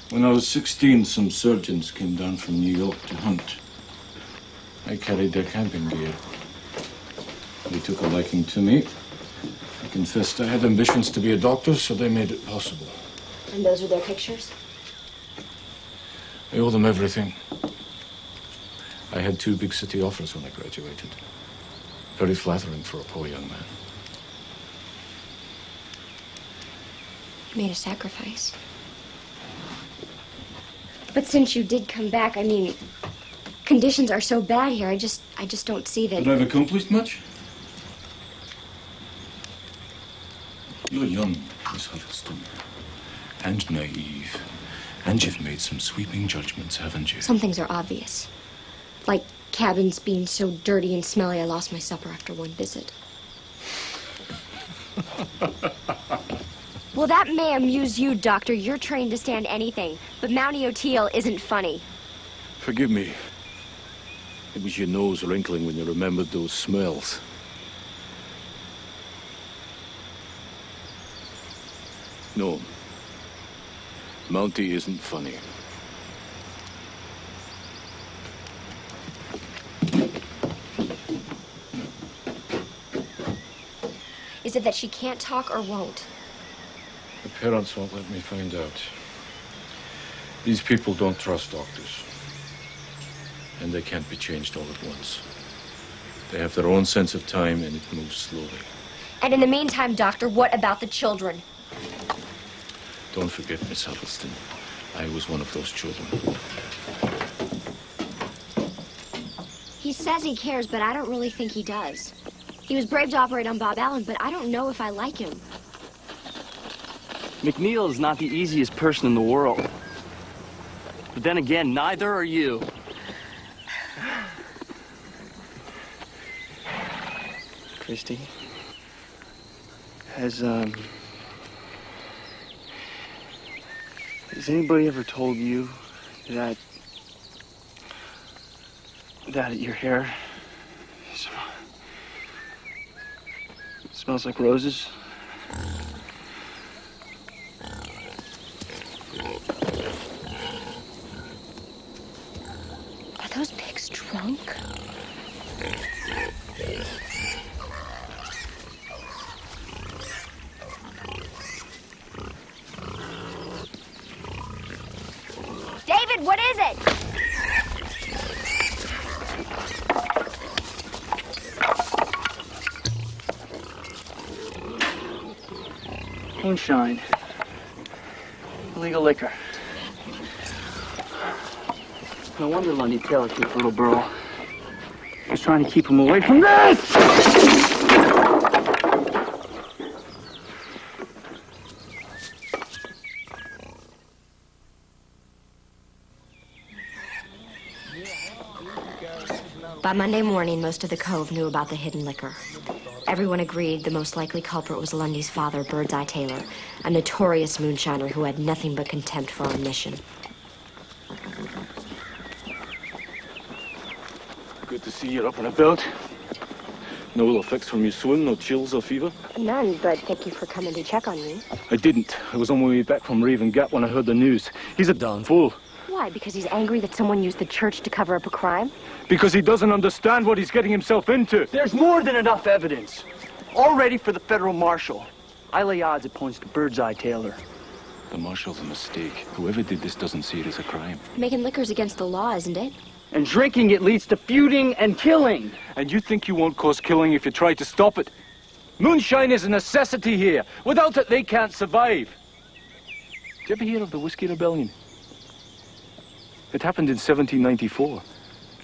When I was 16, some surgeons came down from New York to hunt. I carried their camping gear. They took a liking to me. I confessed I had ambitions to be a doctor, so they made it possible. And those are their pictures? I owe them everything. I had 2 big city offers when I graduated. Very flattering for a poor young man. You made a sacrifice. But since you did come back, I mean, conditions are so bad here, I just don't see that... But I've accomplished much? You're young, Miss Huddleston, and naive, and you've made some sweeping judgments, haven't you? Some things are obvious. Like cabins being so dirty and smelly, I lost my supper after one visit. Well, that may amuse you, Doctor. You're trained to stand anything. But Mountie O'Teal isn't funny. Forgive me. It was your nose wrinkling when you remembered those smells. No. Mountie isn't funny. Is it that she can't talk or won't? The parents won't let me find out. These people don't trust doctors. And they can't be changed all at once. They have their own sense of time, and it moves slowly. And in the meantime, Doctor, what about the children? Don't forget, Miss Huddleston, I was one of those children. He says he cares, but I don't really think he does. He was brave to operate on Bob Allen, but I don't know if I like him. McNeil is not the easiest person in the world. But then again, neither are you. Christy, has anybody ever told you that your hair smells like roses? Are those pigs drunk? David, what is it? Moonshine. Illegal liquor. No wonder Lundy Taylor took the little burl. He was trying to keep him away from this! By Monday morning, most of the cove knew about the hidden liquor. Everyone agreed the most likely culprit was Lundy's father, Birdseye Taylor, a notorious moonshiner who had nothing but contempt for our mission. Good to see you're up and about. No ill effects from your swim, no chills or fever? None, but thank you for coming to check on me. I didn't. I was on my way back from Raven Gap when I heard the news. He's a darn fool. Why? Because he's angry that someone used the church to cover up a crime? Because he doesn't understand what he's getting himself into. There's more than enough evidence. All ready for the federal marshal. I lay odds it points to Birdseye Taylor. The marshal's a mistake. Whoever did this doesn't see it as a crime. Making liquor's against the law, isn't it? And drinking it leads to feuding and killing. And you think you won't cause killing if you try to stop it? Moonshine is a necessity here. Without it, they can't survive. Did you ever hear of the Whiskey Rebellion? It happened in 1794.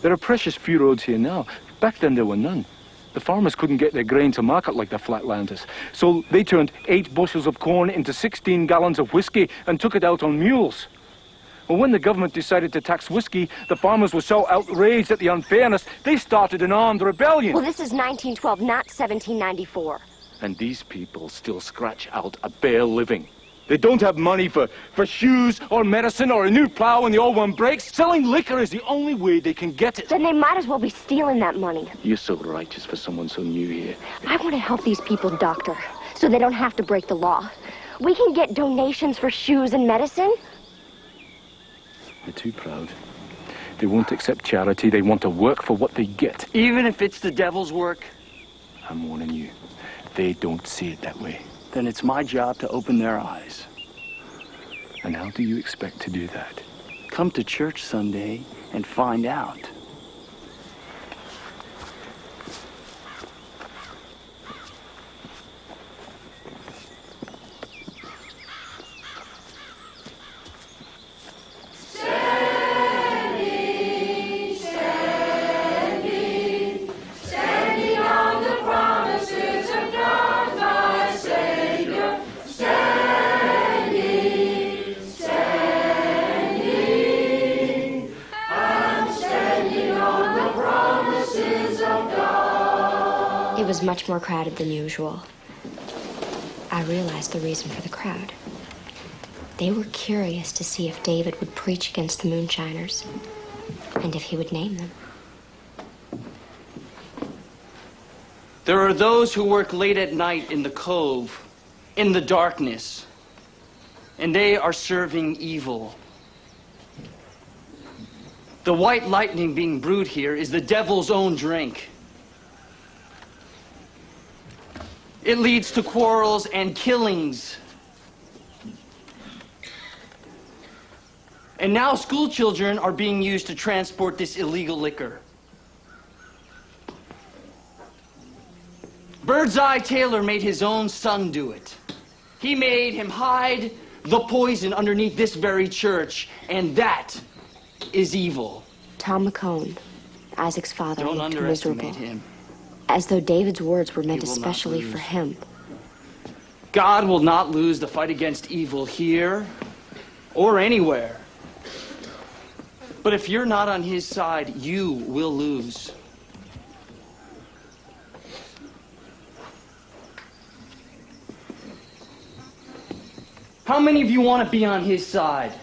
There are precious few roads here now. Back then, there were none. The farmers couldn't get their grain to market like the Flatlanders. So they turned 8 bushels of corn into 16 gallons of whiskey and took it out on mules. Well, when the government decided to tax whiskey, the farmers were so outraged at the unfairness, they started an armed rebellion. Well, this is 1912, not 1794. And these people still scratch out a bare living. They don't have money for shoes or medicine or a new plow when the old one breaks. Selling liquor is the only way they can get it. Then they might as well be stealing that money. You're so righteous for someone so new here. I want to help these people, Doctor, so they don't have to break the law. We can get donations for shoes and medicine. They're too proud. They won't accept charity. They want to work for what they get. Even if it's the devil's work? I'm warning you. They don't see it that way. Then it's my job to open their eyes. And how do you expect to do that? Come to church Sunday and find out. It was much more crowded than usual. I realized the reason for the crowd. They were curious to see if David would preach against the moonshiners and if he would name them. There are those who work late at night in the cove, in the darkness, and they are serving evil. The white lightning being brewed here is the devil's own drink. It leads to quarrels and killings. And now school children are being used to transport this illegal liquor. Birdseye Taylor made his own son do it. He made him hide the poison underneath this very church, and that is evil. Tom McCone, Isaac's father, Don't looked underestimate miserable, him. as though David's words were meant He will not especially lose. for him. God will not lose the fight against evil here or anywhere. But if you're not on his side, you will lose. How many of you want to be on his side?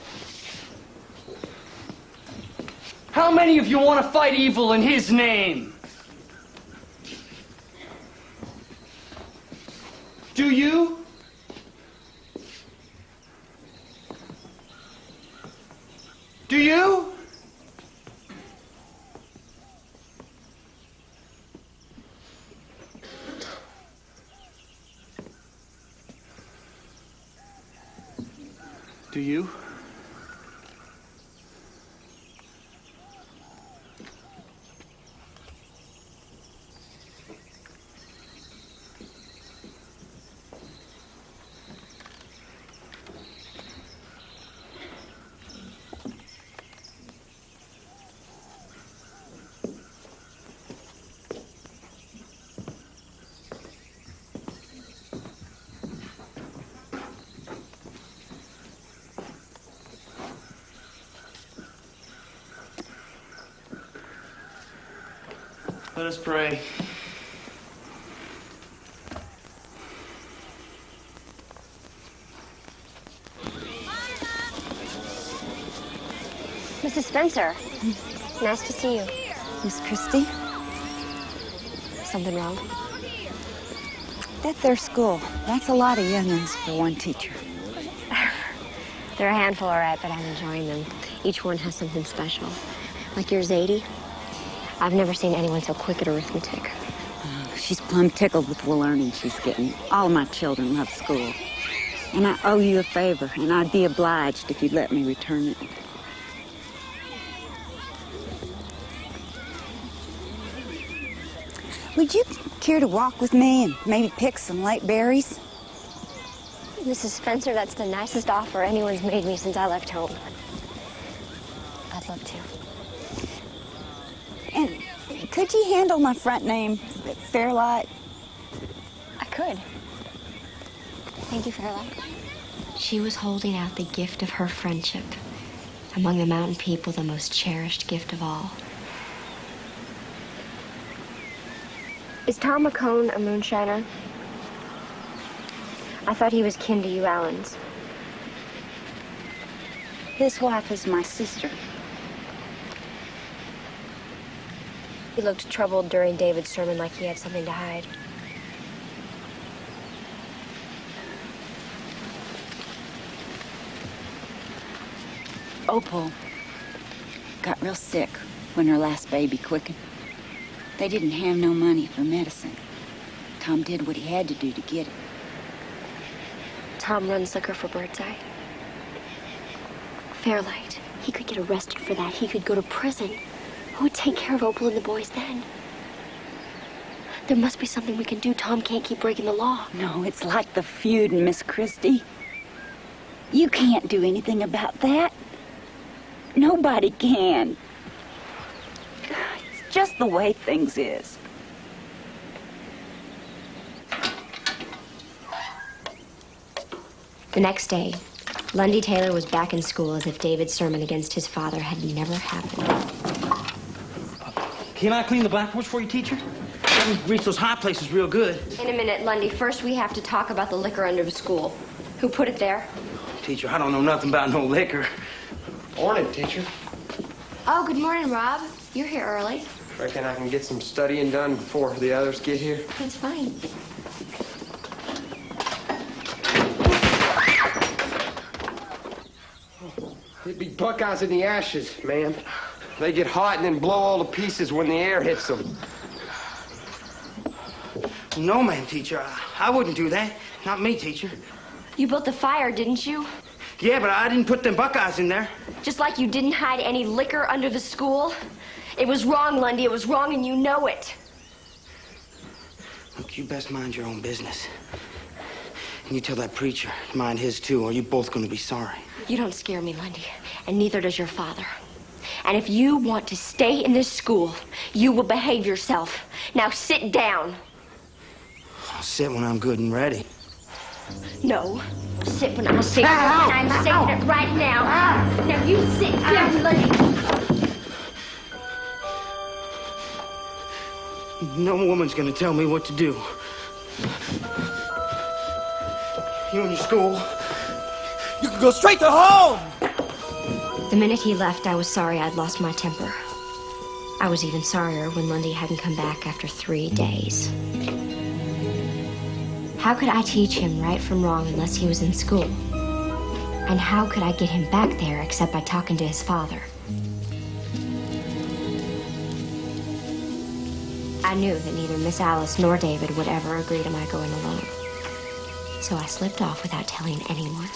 How many of you want to fight evil in his name? Do you? Do you? Do you? Let us pray. Mrs. Spencer, nice to see you. Miss Christy? Something wrong? That's their school. That's a lot of young'uns for one teacher. They're a handful, all right, but I'm enjoying them. Each one has something special. Like your Zadie. I've never seen anyone so quick at arithmetic. She's plumb tickled with the learning she's getting. All of my children love school. And I owe you a favor, and I'd be obliged if you'd let me return it. Would you care to walk with me and maybe pick some late berries? Mrs. Spencer, that's the nicest offer anyone's made me since I left home. I'd love to. And could you handle my front name, Fairlight? I could. Thank you, Fairlight. She was holding out the gift of her friendship. Among the mountain people, the most cherished gift of all. Is Tom McCone a moonshiner? I thought he was kin to you Allens. His wife is my sister. He looked troubled during David's sermon, like he had something to hide. Opal got real sick when her last baby quickened. They didn't have no money for medicine. Tom did what he had to do to get it. Tom runs liquor for Birdseye. Fairlight. He could get arrested for that. He could go to prison. Who would take care of Opal and the boys then? There must be something we can do. Tom can't keep breaking the law. No, it's like the feud, Miss Christy. You can't do anything about that. Nobody can. It's just the way things is. The next day, Lundy Taylor was back in school as if David's sermon against his father had never happened. Can I clean the blackboards for you, teacher? Let me reach those high places real good. In a minute, Lundy. First, we have to talk about the liquor under the school. Who put it there? Teacher, I don't know nothing about no liquor. Morning, teacher. Oh, good morning, Rob. You're here early. Reckon I can get some studying done before the others get here? That's fine. It'd be buckeyes in the ashes, ma'am. They get hot and then blow all to pieces when the air hits them. No, ma'am, teacher. I wouldn't do that. Not me, teacher. You built the fire, didn't you? Yeah, but I didn't put them buckeyes in there. Just like you didn't hide any liquor under the school. It was wrong, Lundy. It was wrong, and you know it. Look, you best mind your own business. And you tell that preacher to mind his, too, or you're both going to be sorry. You don't scare me, Lundy, and neither does your father. And if you want to stay in this school, you will behave yourself. Now sit down. I'll sit when I'm good and ready. No, sit when I'm saying it, and I'm saying it right now. Now you sit down, Lundy. No woman's going to tell me what to do. You and your school, you can go straight to home! The minute he left, I was sorry I'd lost my temper. I was even sorrier when Lundy hadn't come back after 3 days. How could I teach him right from wrong unless he was in school? And how could I get him back there except by talking to his father? I knew that neither Miss Alice nor David would ever agree to my going alone. So I slipped off without telling anyone.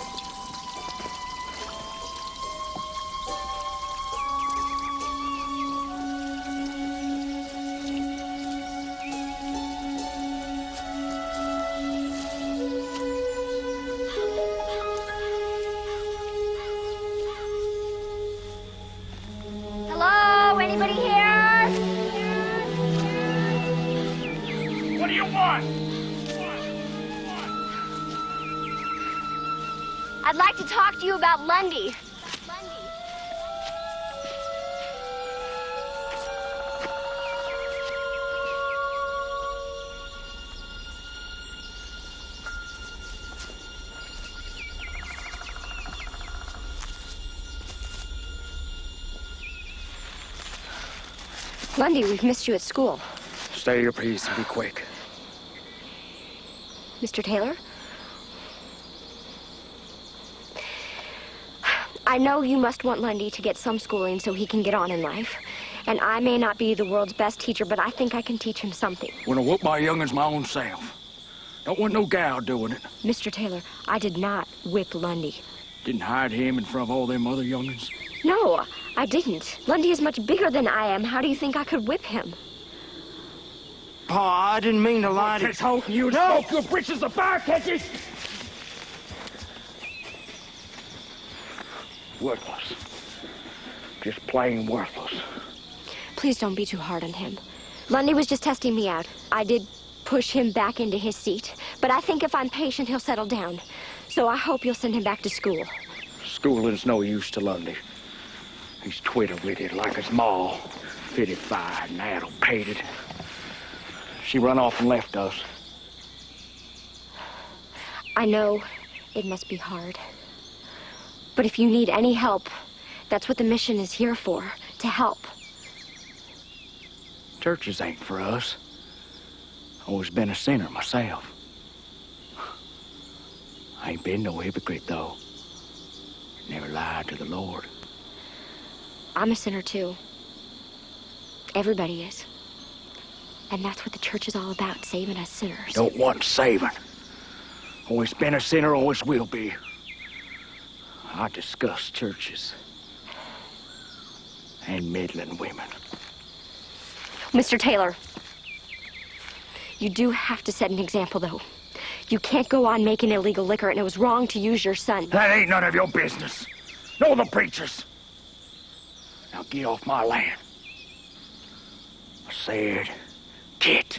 Hello? Anybody here? What do you want? I'd like to talk to you about Lundy. Lundy, we've missed you at school. Stay your peace and be quick. Mr. Taylor? I know you must want Lundy to get some schooling so he can get on in life. And I may not be the world's best teacher, but I think I can teach him something. When I whoop my young'uns my own self. Don't want no gal doing it. Mr. Taylor, I did not whip Lundy. Didn't hide him in front of all them other young'uns. No, I didn't. Lundy is much bigger than I am. How do you think I could whip him? Pa, I didn't mean to lie to you. Holding you no! Smoke your britches of fire catches! Worthless. Just plain worthless. Please don't be too hard on him. Lundy was just testing me out. I did push him back into his seat, but I think if I'm patient, he'll settle down. So I hope you'll send him back to school. Schooling's no use to Lundy. He's twitter-witted like his ma. Fitted-fied and addle-pated. She run off and left us. I know it must be hard. But if you need any help, that's what the mission is here for, to help. Churches ain't for us. Always been a sinner myself. I ain't been no hypocrite, though. Never lied to the Lord. I'm a sinner, too. Everybody is. And that's what the church is all about, saving us sinners. Don't want saving. Always been a sinner, always will be. I discuss churches. And meddling women. Mr. Taylor, you do have to set an example, though. You can't go on making illegal liquor, and it was wrong to use your son. That ain't none of your business. Nor the preachers. Now get off my land. I said, get.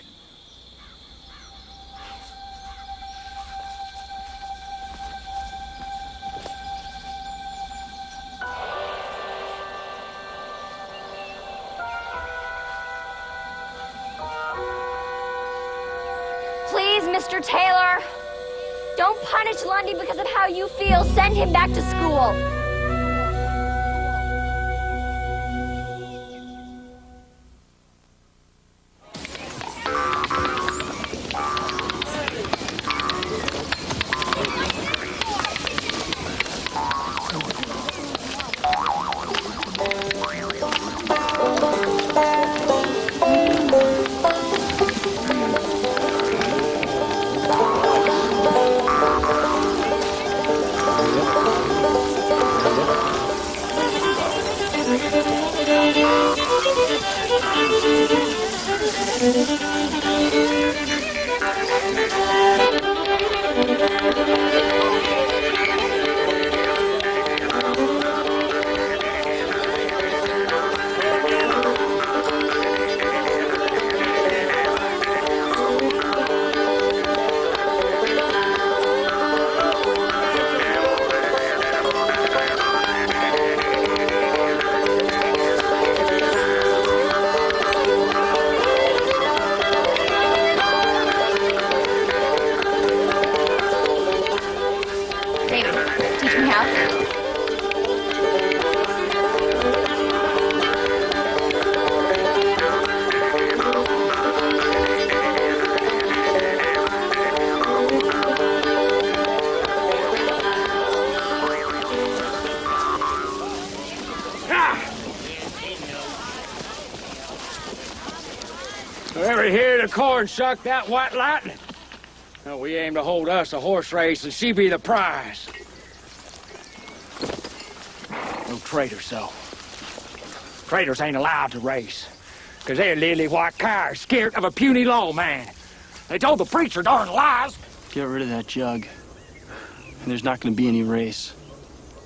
Please, Mr. Taylor, don't punish Lundy because of how you feel. Send him back to school. Ever hear the corn shuck that white lightning? No, we aim to hold us a horse race and she be the prize. No traitors, though. Traitors ain't allowed to race, because they're lily white cows scared of a puny lawman. They told the preacher darn lies. Get rid of that jug. And there's not going to be any race.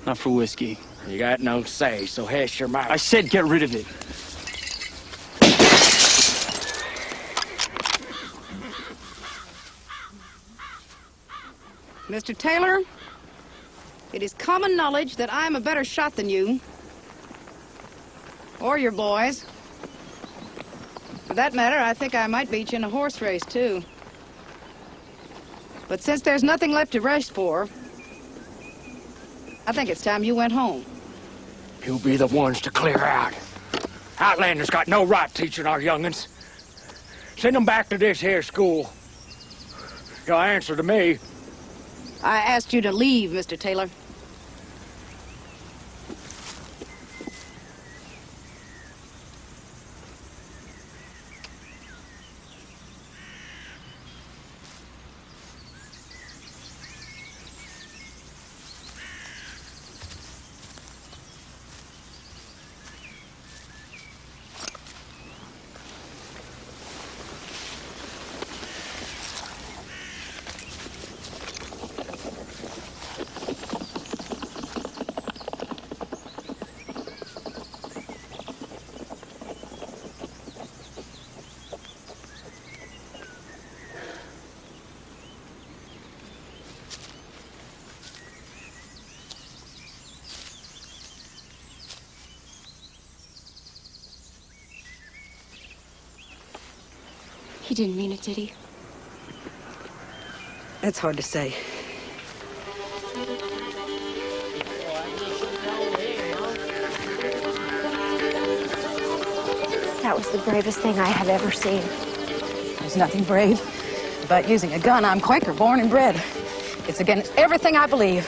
Not for whiskey. You got no say, so hush your mouth. I said get rid of it. Mr. Taylor, it is common knowledge that I am a better shot than you. Or your boys. For that matter, I think I might beat you in a horse race, too. But since there's nothing left to race for, I think it's time you went home. You'll be the ones to clear out. Outlanders got no right teaching our young'uns. Send them back to this here school. Your answer to me. I asked you to leave, Mr. Taylor. He didn't mean it, did he? That's hard to say. That was the bravest thing I have ever seen. There's nothing brave about using a gun. I'm Quaker, born and bred. It's against everything I believe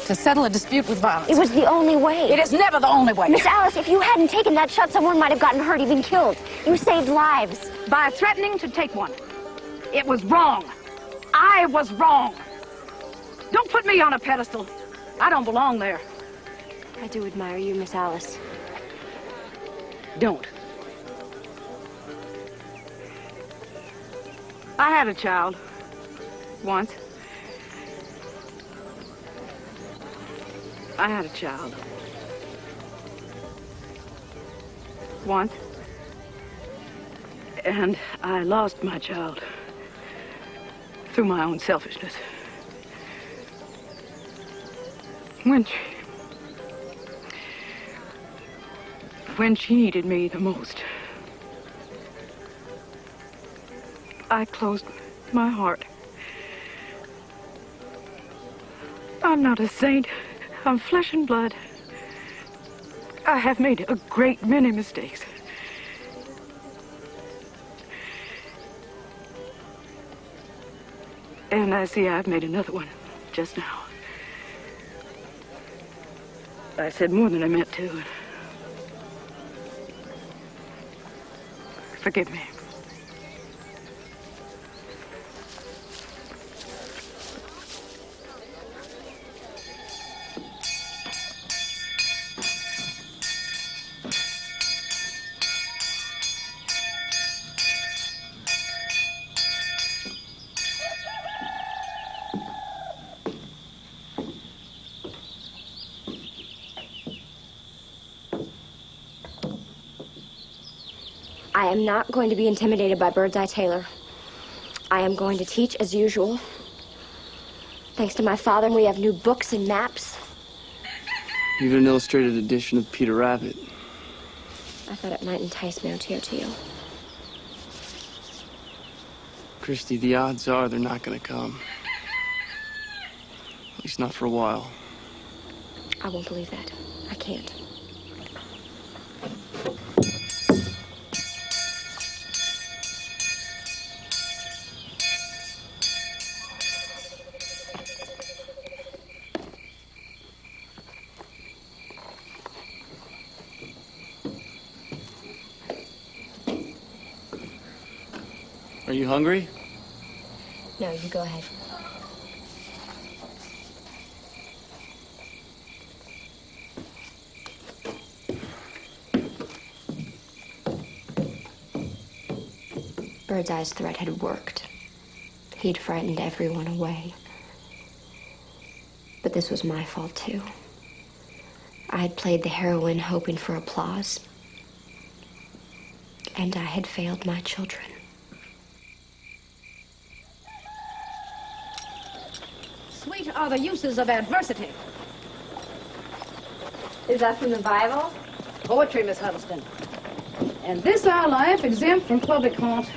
to settle a dispute with violence. It was the only way. It is never the only way. Miss Alice, if you hadn't taken that shot, someone might have gotten hurt, even killed. You saved lives. By threatening to take one. It was wrong. I was wrong. Don't put me on a pedestal. I don't belong there. I do admire you, Miss Alice. Don't. I had a child. Once. I had a child. Once. And I lost my child. Through my own selfishness. When she needed me the most, I closed my heart. I'm not a saint. I'm flesh and blood. I have made a great many mistakes. And I see I've made another one just now. I said more than I meant to. Forgive me. I am not going to be intimidated by Birdseye Taylor. I am going to teach as usual. Thanks to my father, we have new books and maps. Even an illustrated edition of Peter Rabbit. I thought it might entice Mountier to you. Christy, the odds are they're not gonna come. At least not for a while. I won't believe that. I can't. Are you hungry? No, you go ahead. Birdseye's threat had worked. He'd frightened everyone away. But this was my fault, too. I had played the heroine hoping for applause. And I had failed my children. Sweet are the uses of adversity. Is that from the Bible? Poetry, Miss Huddleston. And this our life, exempt from public haunt,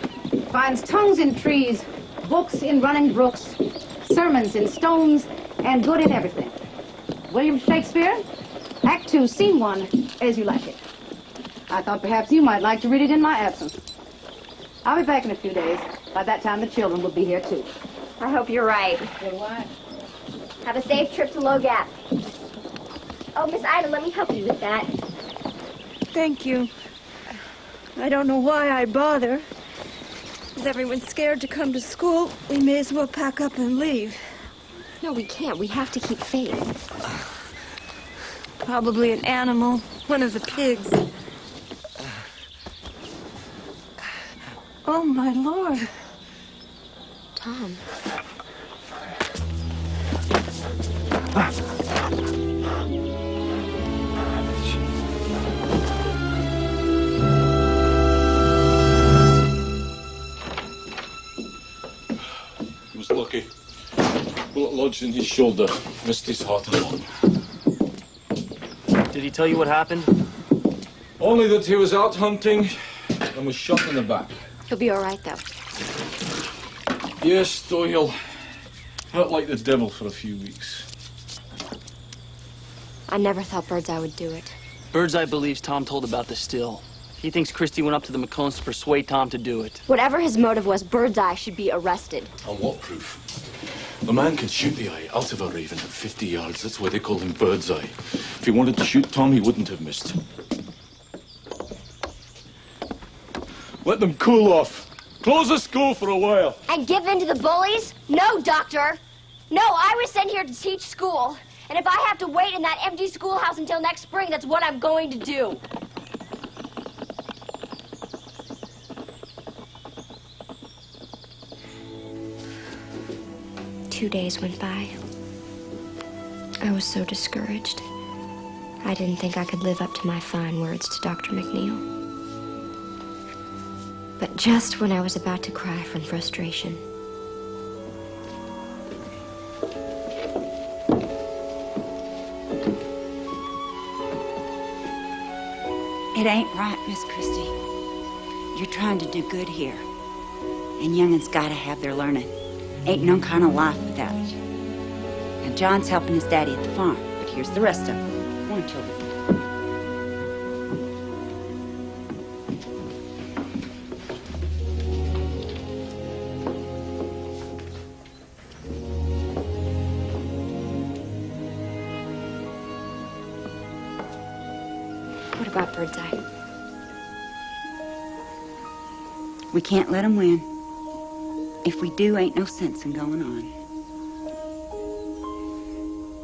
finds tongues in trees, books in running brooks, sermons in stones, and good in everything. William Shakespeare, Act 2, Scene 1, As You Like It. I thought perhaps you might like to read it in my absence. I'll be back in a few days. By that time, the children will be here, too. I hope you're right. So do I. Have a safe trip to Low Gap. Oh, Miss Ida, let me help you with that. Thank you. I don't know why I bother. With everyone scared to come to school, we may as well pack up and leave. No, we can't. We have to keep faith. Probably an animal, one of the pigs. Oh, my Lord. Tom. He was lucky. Bullet lodged in his shoulder, missed his heart alone. Did he tell you what happened? Only that he was out hunting and was shot in the back. He'll be all right, though. Yes, though he'll felt like the devil for a few weeks. I never thought Birdseye would do it. Birdseye believes Tom told about the still. He thinks Christy went up to the McClones to persuade Tom to do it. Whatever his motive was, Birdseye should be arrested. On what proof? The man can shoot the eye out of a raven at 50 yards. That's why they call him Birdseye. If he wanted to shoot Tom, he wouldn't have missed. Let them cool off. Close the school for a while. And give in to the bullies? No, Doctor. No, I was sent here to teach school. And if I have to wait in that empty schoolhouse until next spring, that's what I'm going to do. Two days went by. I was so discouraged. I didn't think I could live up to my fine words to Dr. McNeil. But just when I was about to cry from frustration, It ain't right, Miss Christy. You're trying to do good here. And young'uns gotta have their learning. Ain't no kind of life without it. And John's helping his daddy at the farm, but here's the rest of them. Go on, children. what about Birdseye? We can't let him win. If we do, ain't no sense in going on.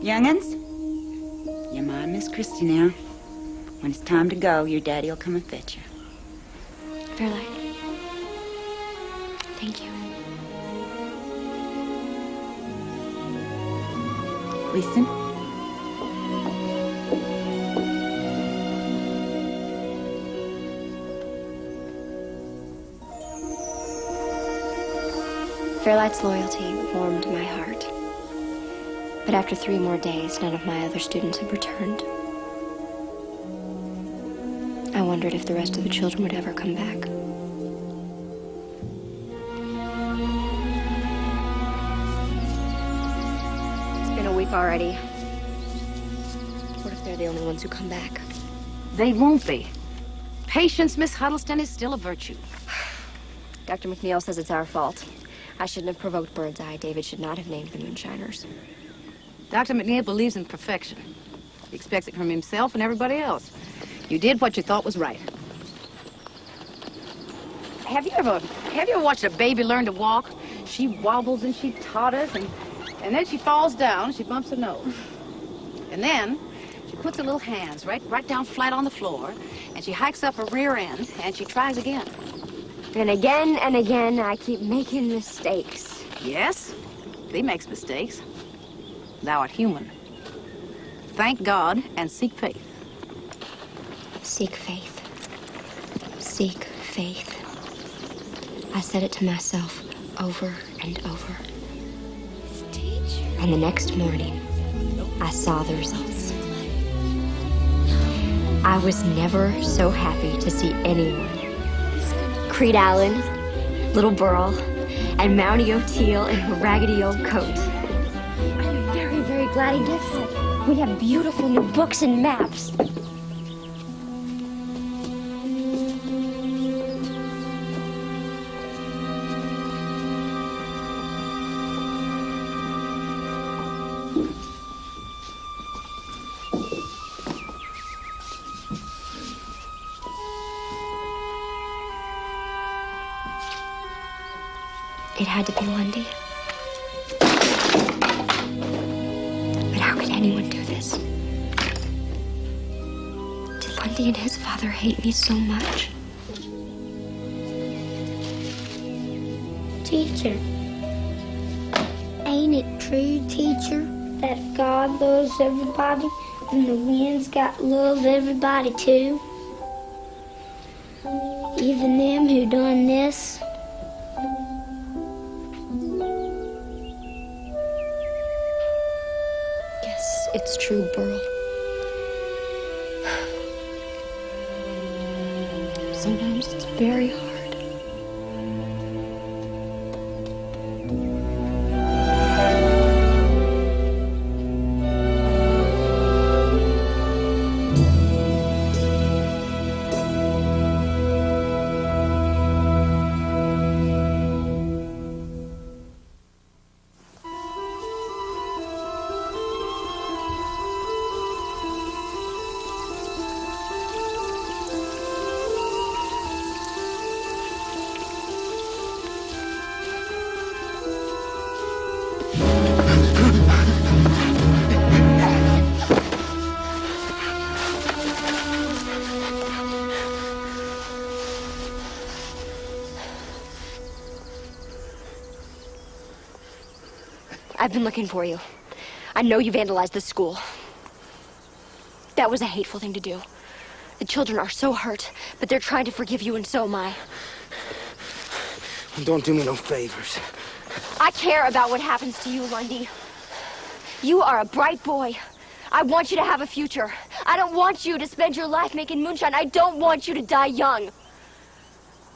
Young'uns, you mind Miss Christy now. When it's time to go, your daddy will come and fetch you. Fairlight. Thank you. Listen. Fairlight's loyalty warmed my heart. But after 3 more days, none of my other students had returned. I wondered if the rest of the children would ever come back. It's been a week already. What if they're the only ones who come back? They won't be. Patience, Miss Huddleston, is still a virtue. Dr. McNeil says it's our fault. I shouldn't have provoked Birdseye. David should not have named the moonshiners. Dr. McNeil believes in perfection. He expects it from himself and everybody else. You did what you thought was right. Have you ever watched a baby learn to walk? She wobbles and she totters and then she falls down, she bumps her nose. And then she puts her little hands right down flat on the floor and she hikes up her rear end and she tries again. And again, I keep making mistakes. Yes, thee makes mistakes. Thou art human. Thank God and seek faith. Seek faith. Seek faith. I said it to myself over and over. And the next morning, I saw the results. I was never so happy to see anyone. Creed Allen, Little Burl, and Mountie O'Teal in her raggedy old coat. I'm very, very glad he gets it. We have beautiful new books and maps. It had to be Lundy. But how could anyone do this? Did Lundy and his father hate me so much? Teacher, ain't it true, teacher, that if God loves everybody, then the wind's got to love everybody too? Even them who done this? It's true, Burl. Sometimes it's very hard. I've been looking for you. I know you vandalized the school. That was a hateful thing to do. The children are so hurt, but they're trying to forgive you, and so am I. Don't do me no favors. I care about what happens to you, Lundy. You are a bright boy. I want you to have a future. I don't want you to spend your life making moonshine. I don't want you to die young.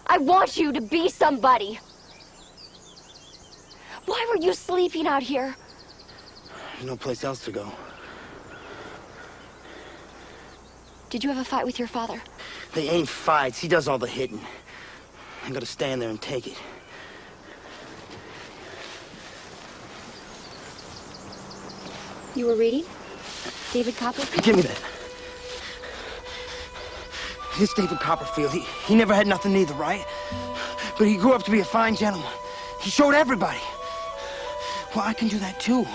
I want you to be somebody. Why were you sleeping out here? There's no place else to go. Did you have a fight with your father? They ain't fights. He does all the hitting. I gotta stand there and take it. You were reading? David Copperfield? Give me that. This David Copperfield, he never had nothing either, right? But he grew up to be a fine gentleman. He showed everybody. Well, I can do that too.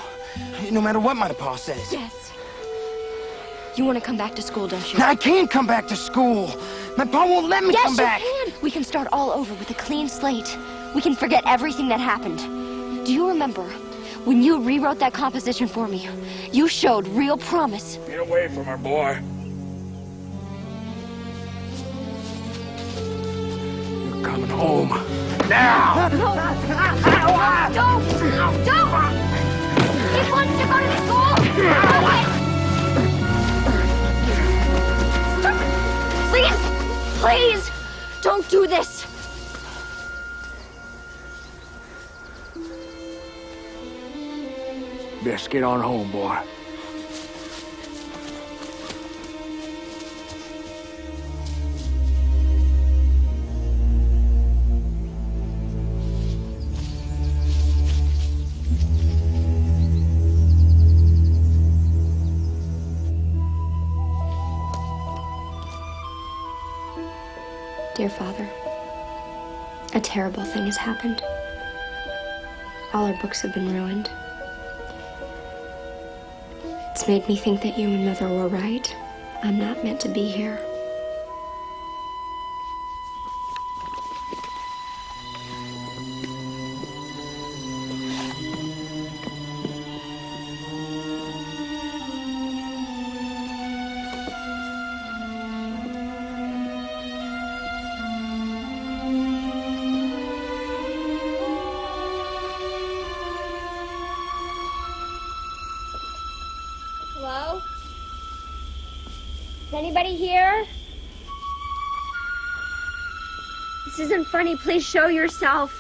No matter what my pa says. Yes. You want to come back to school, don't you? I can't come back to school. My pa won't let me come back. Yes, you can. We can start all over with a clean slate. We can forget everything that happened. Do you remember when you rewrote that composition for me? You showed real promise. Get away from her, boy. You're coming home. Now! Don't! He wants to go to school! Please, don't do this. Best get on home, boy. Dear Father, a terrible thing has happened. All our books have been ruined. It's made me think that you and Mother were right. I'm not meant to be here. Hello? Is anybody here? This isn't funny. Please show yourself.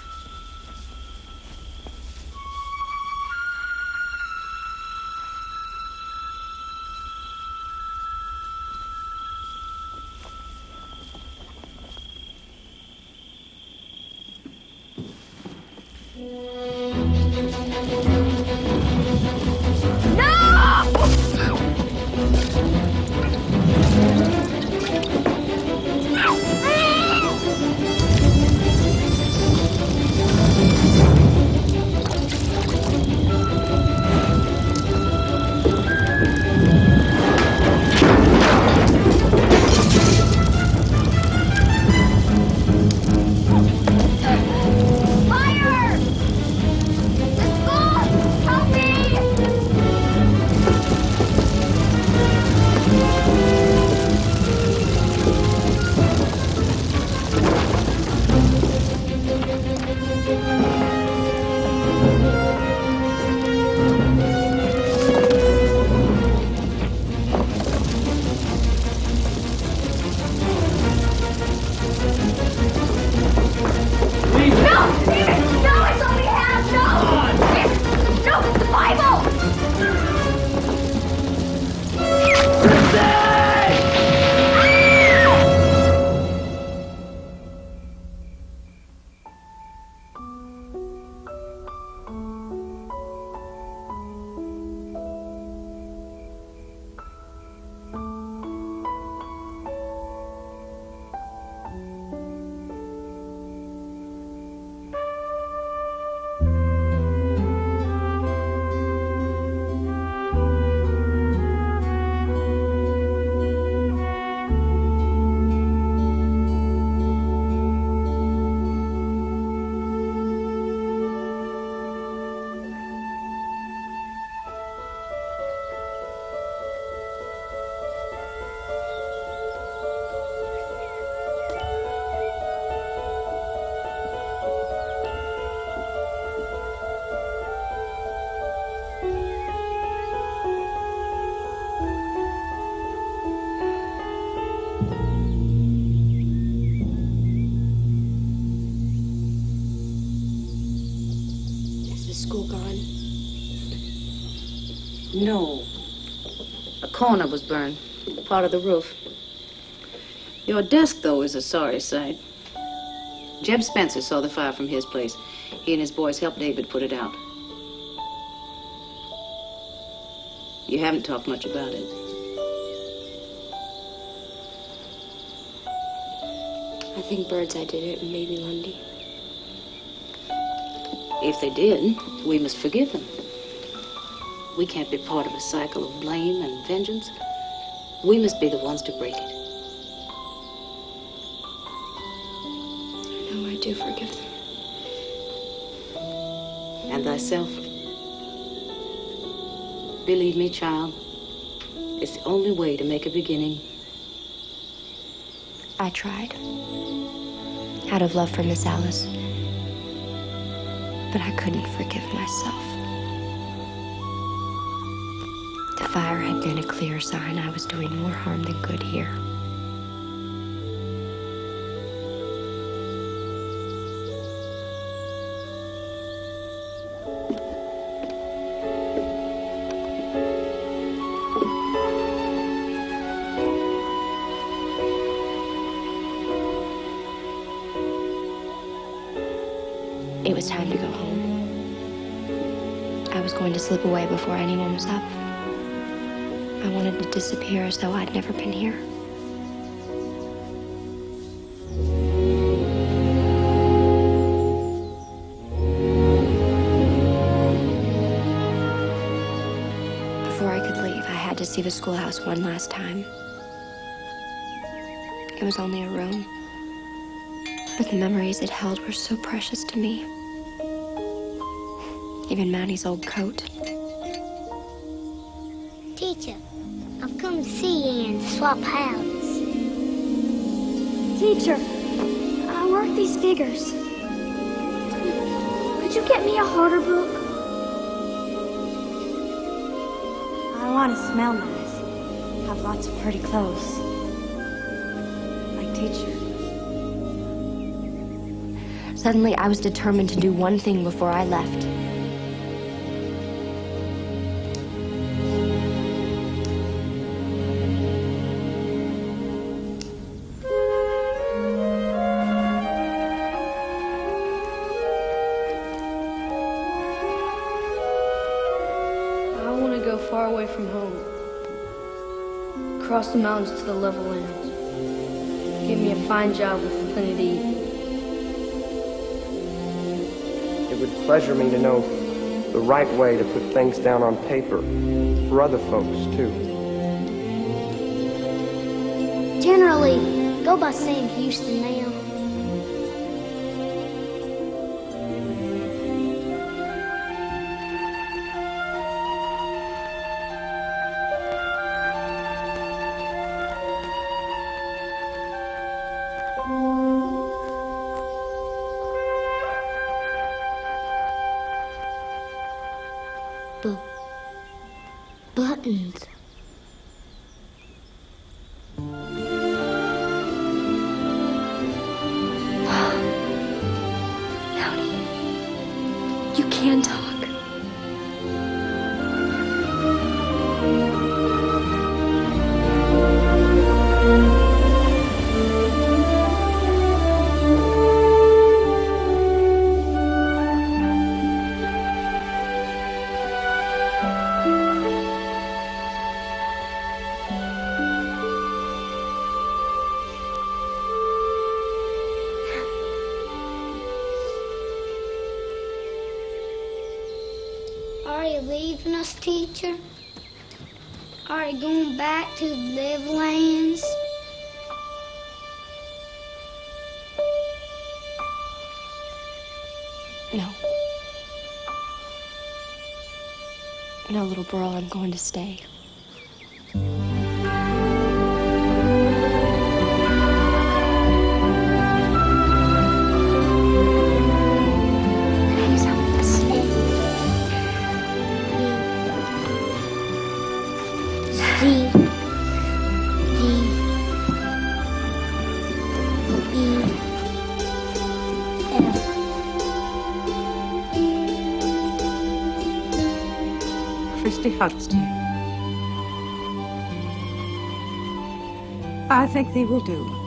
No. A corner was burned, part of the roof. Your desk, though, is a sorry sight. Jeb Spencer saw the fire from his place. He and his boys helped David put it out. You haven't talked much about it. I think Birdseye did it and maybe Lundy. If they did, we must forgive them. We can't be part of a cycle of blame and vengeance. We must be the ones to break it. I know I do forgive them. And thyself. Believe me, child, it's the only way to make a beginning. I tried. Out of love for Miss Alice. But I couldn't forgive myself. The fire had been a clear sign I was doing more harm than good here. It was time to go home. I was going to slip away before anyone was up. I wanted to disappear as though I'd never been here. Before I could leave, I had to see the schoolhouse one last time. It was only a room, but the memories it held were so precious to me. Even Manny's old coat. Teacher, I've come to see you and swap houses. Teacher, I work these figures. Could you get me a harder book? I want to smell nice. Have lots of pretty clothes. Like teacher. Suddenly, I was determined to do one thing before I left. Far away from home. Across the mountains to the level lands. Give me a fine job with plenty to eat. It would pleasure me to know the right way to put things down on paper for other folks, too. Generally, go by Sam Houston now. Buttons. You can talk. Are you leaving us, teacher? Are you going back to the level lands? No. No, little girl, I'm going to stay. Christy Huddleston. I think thee will do.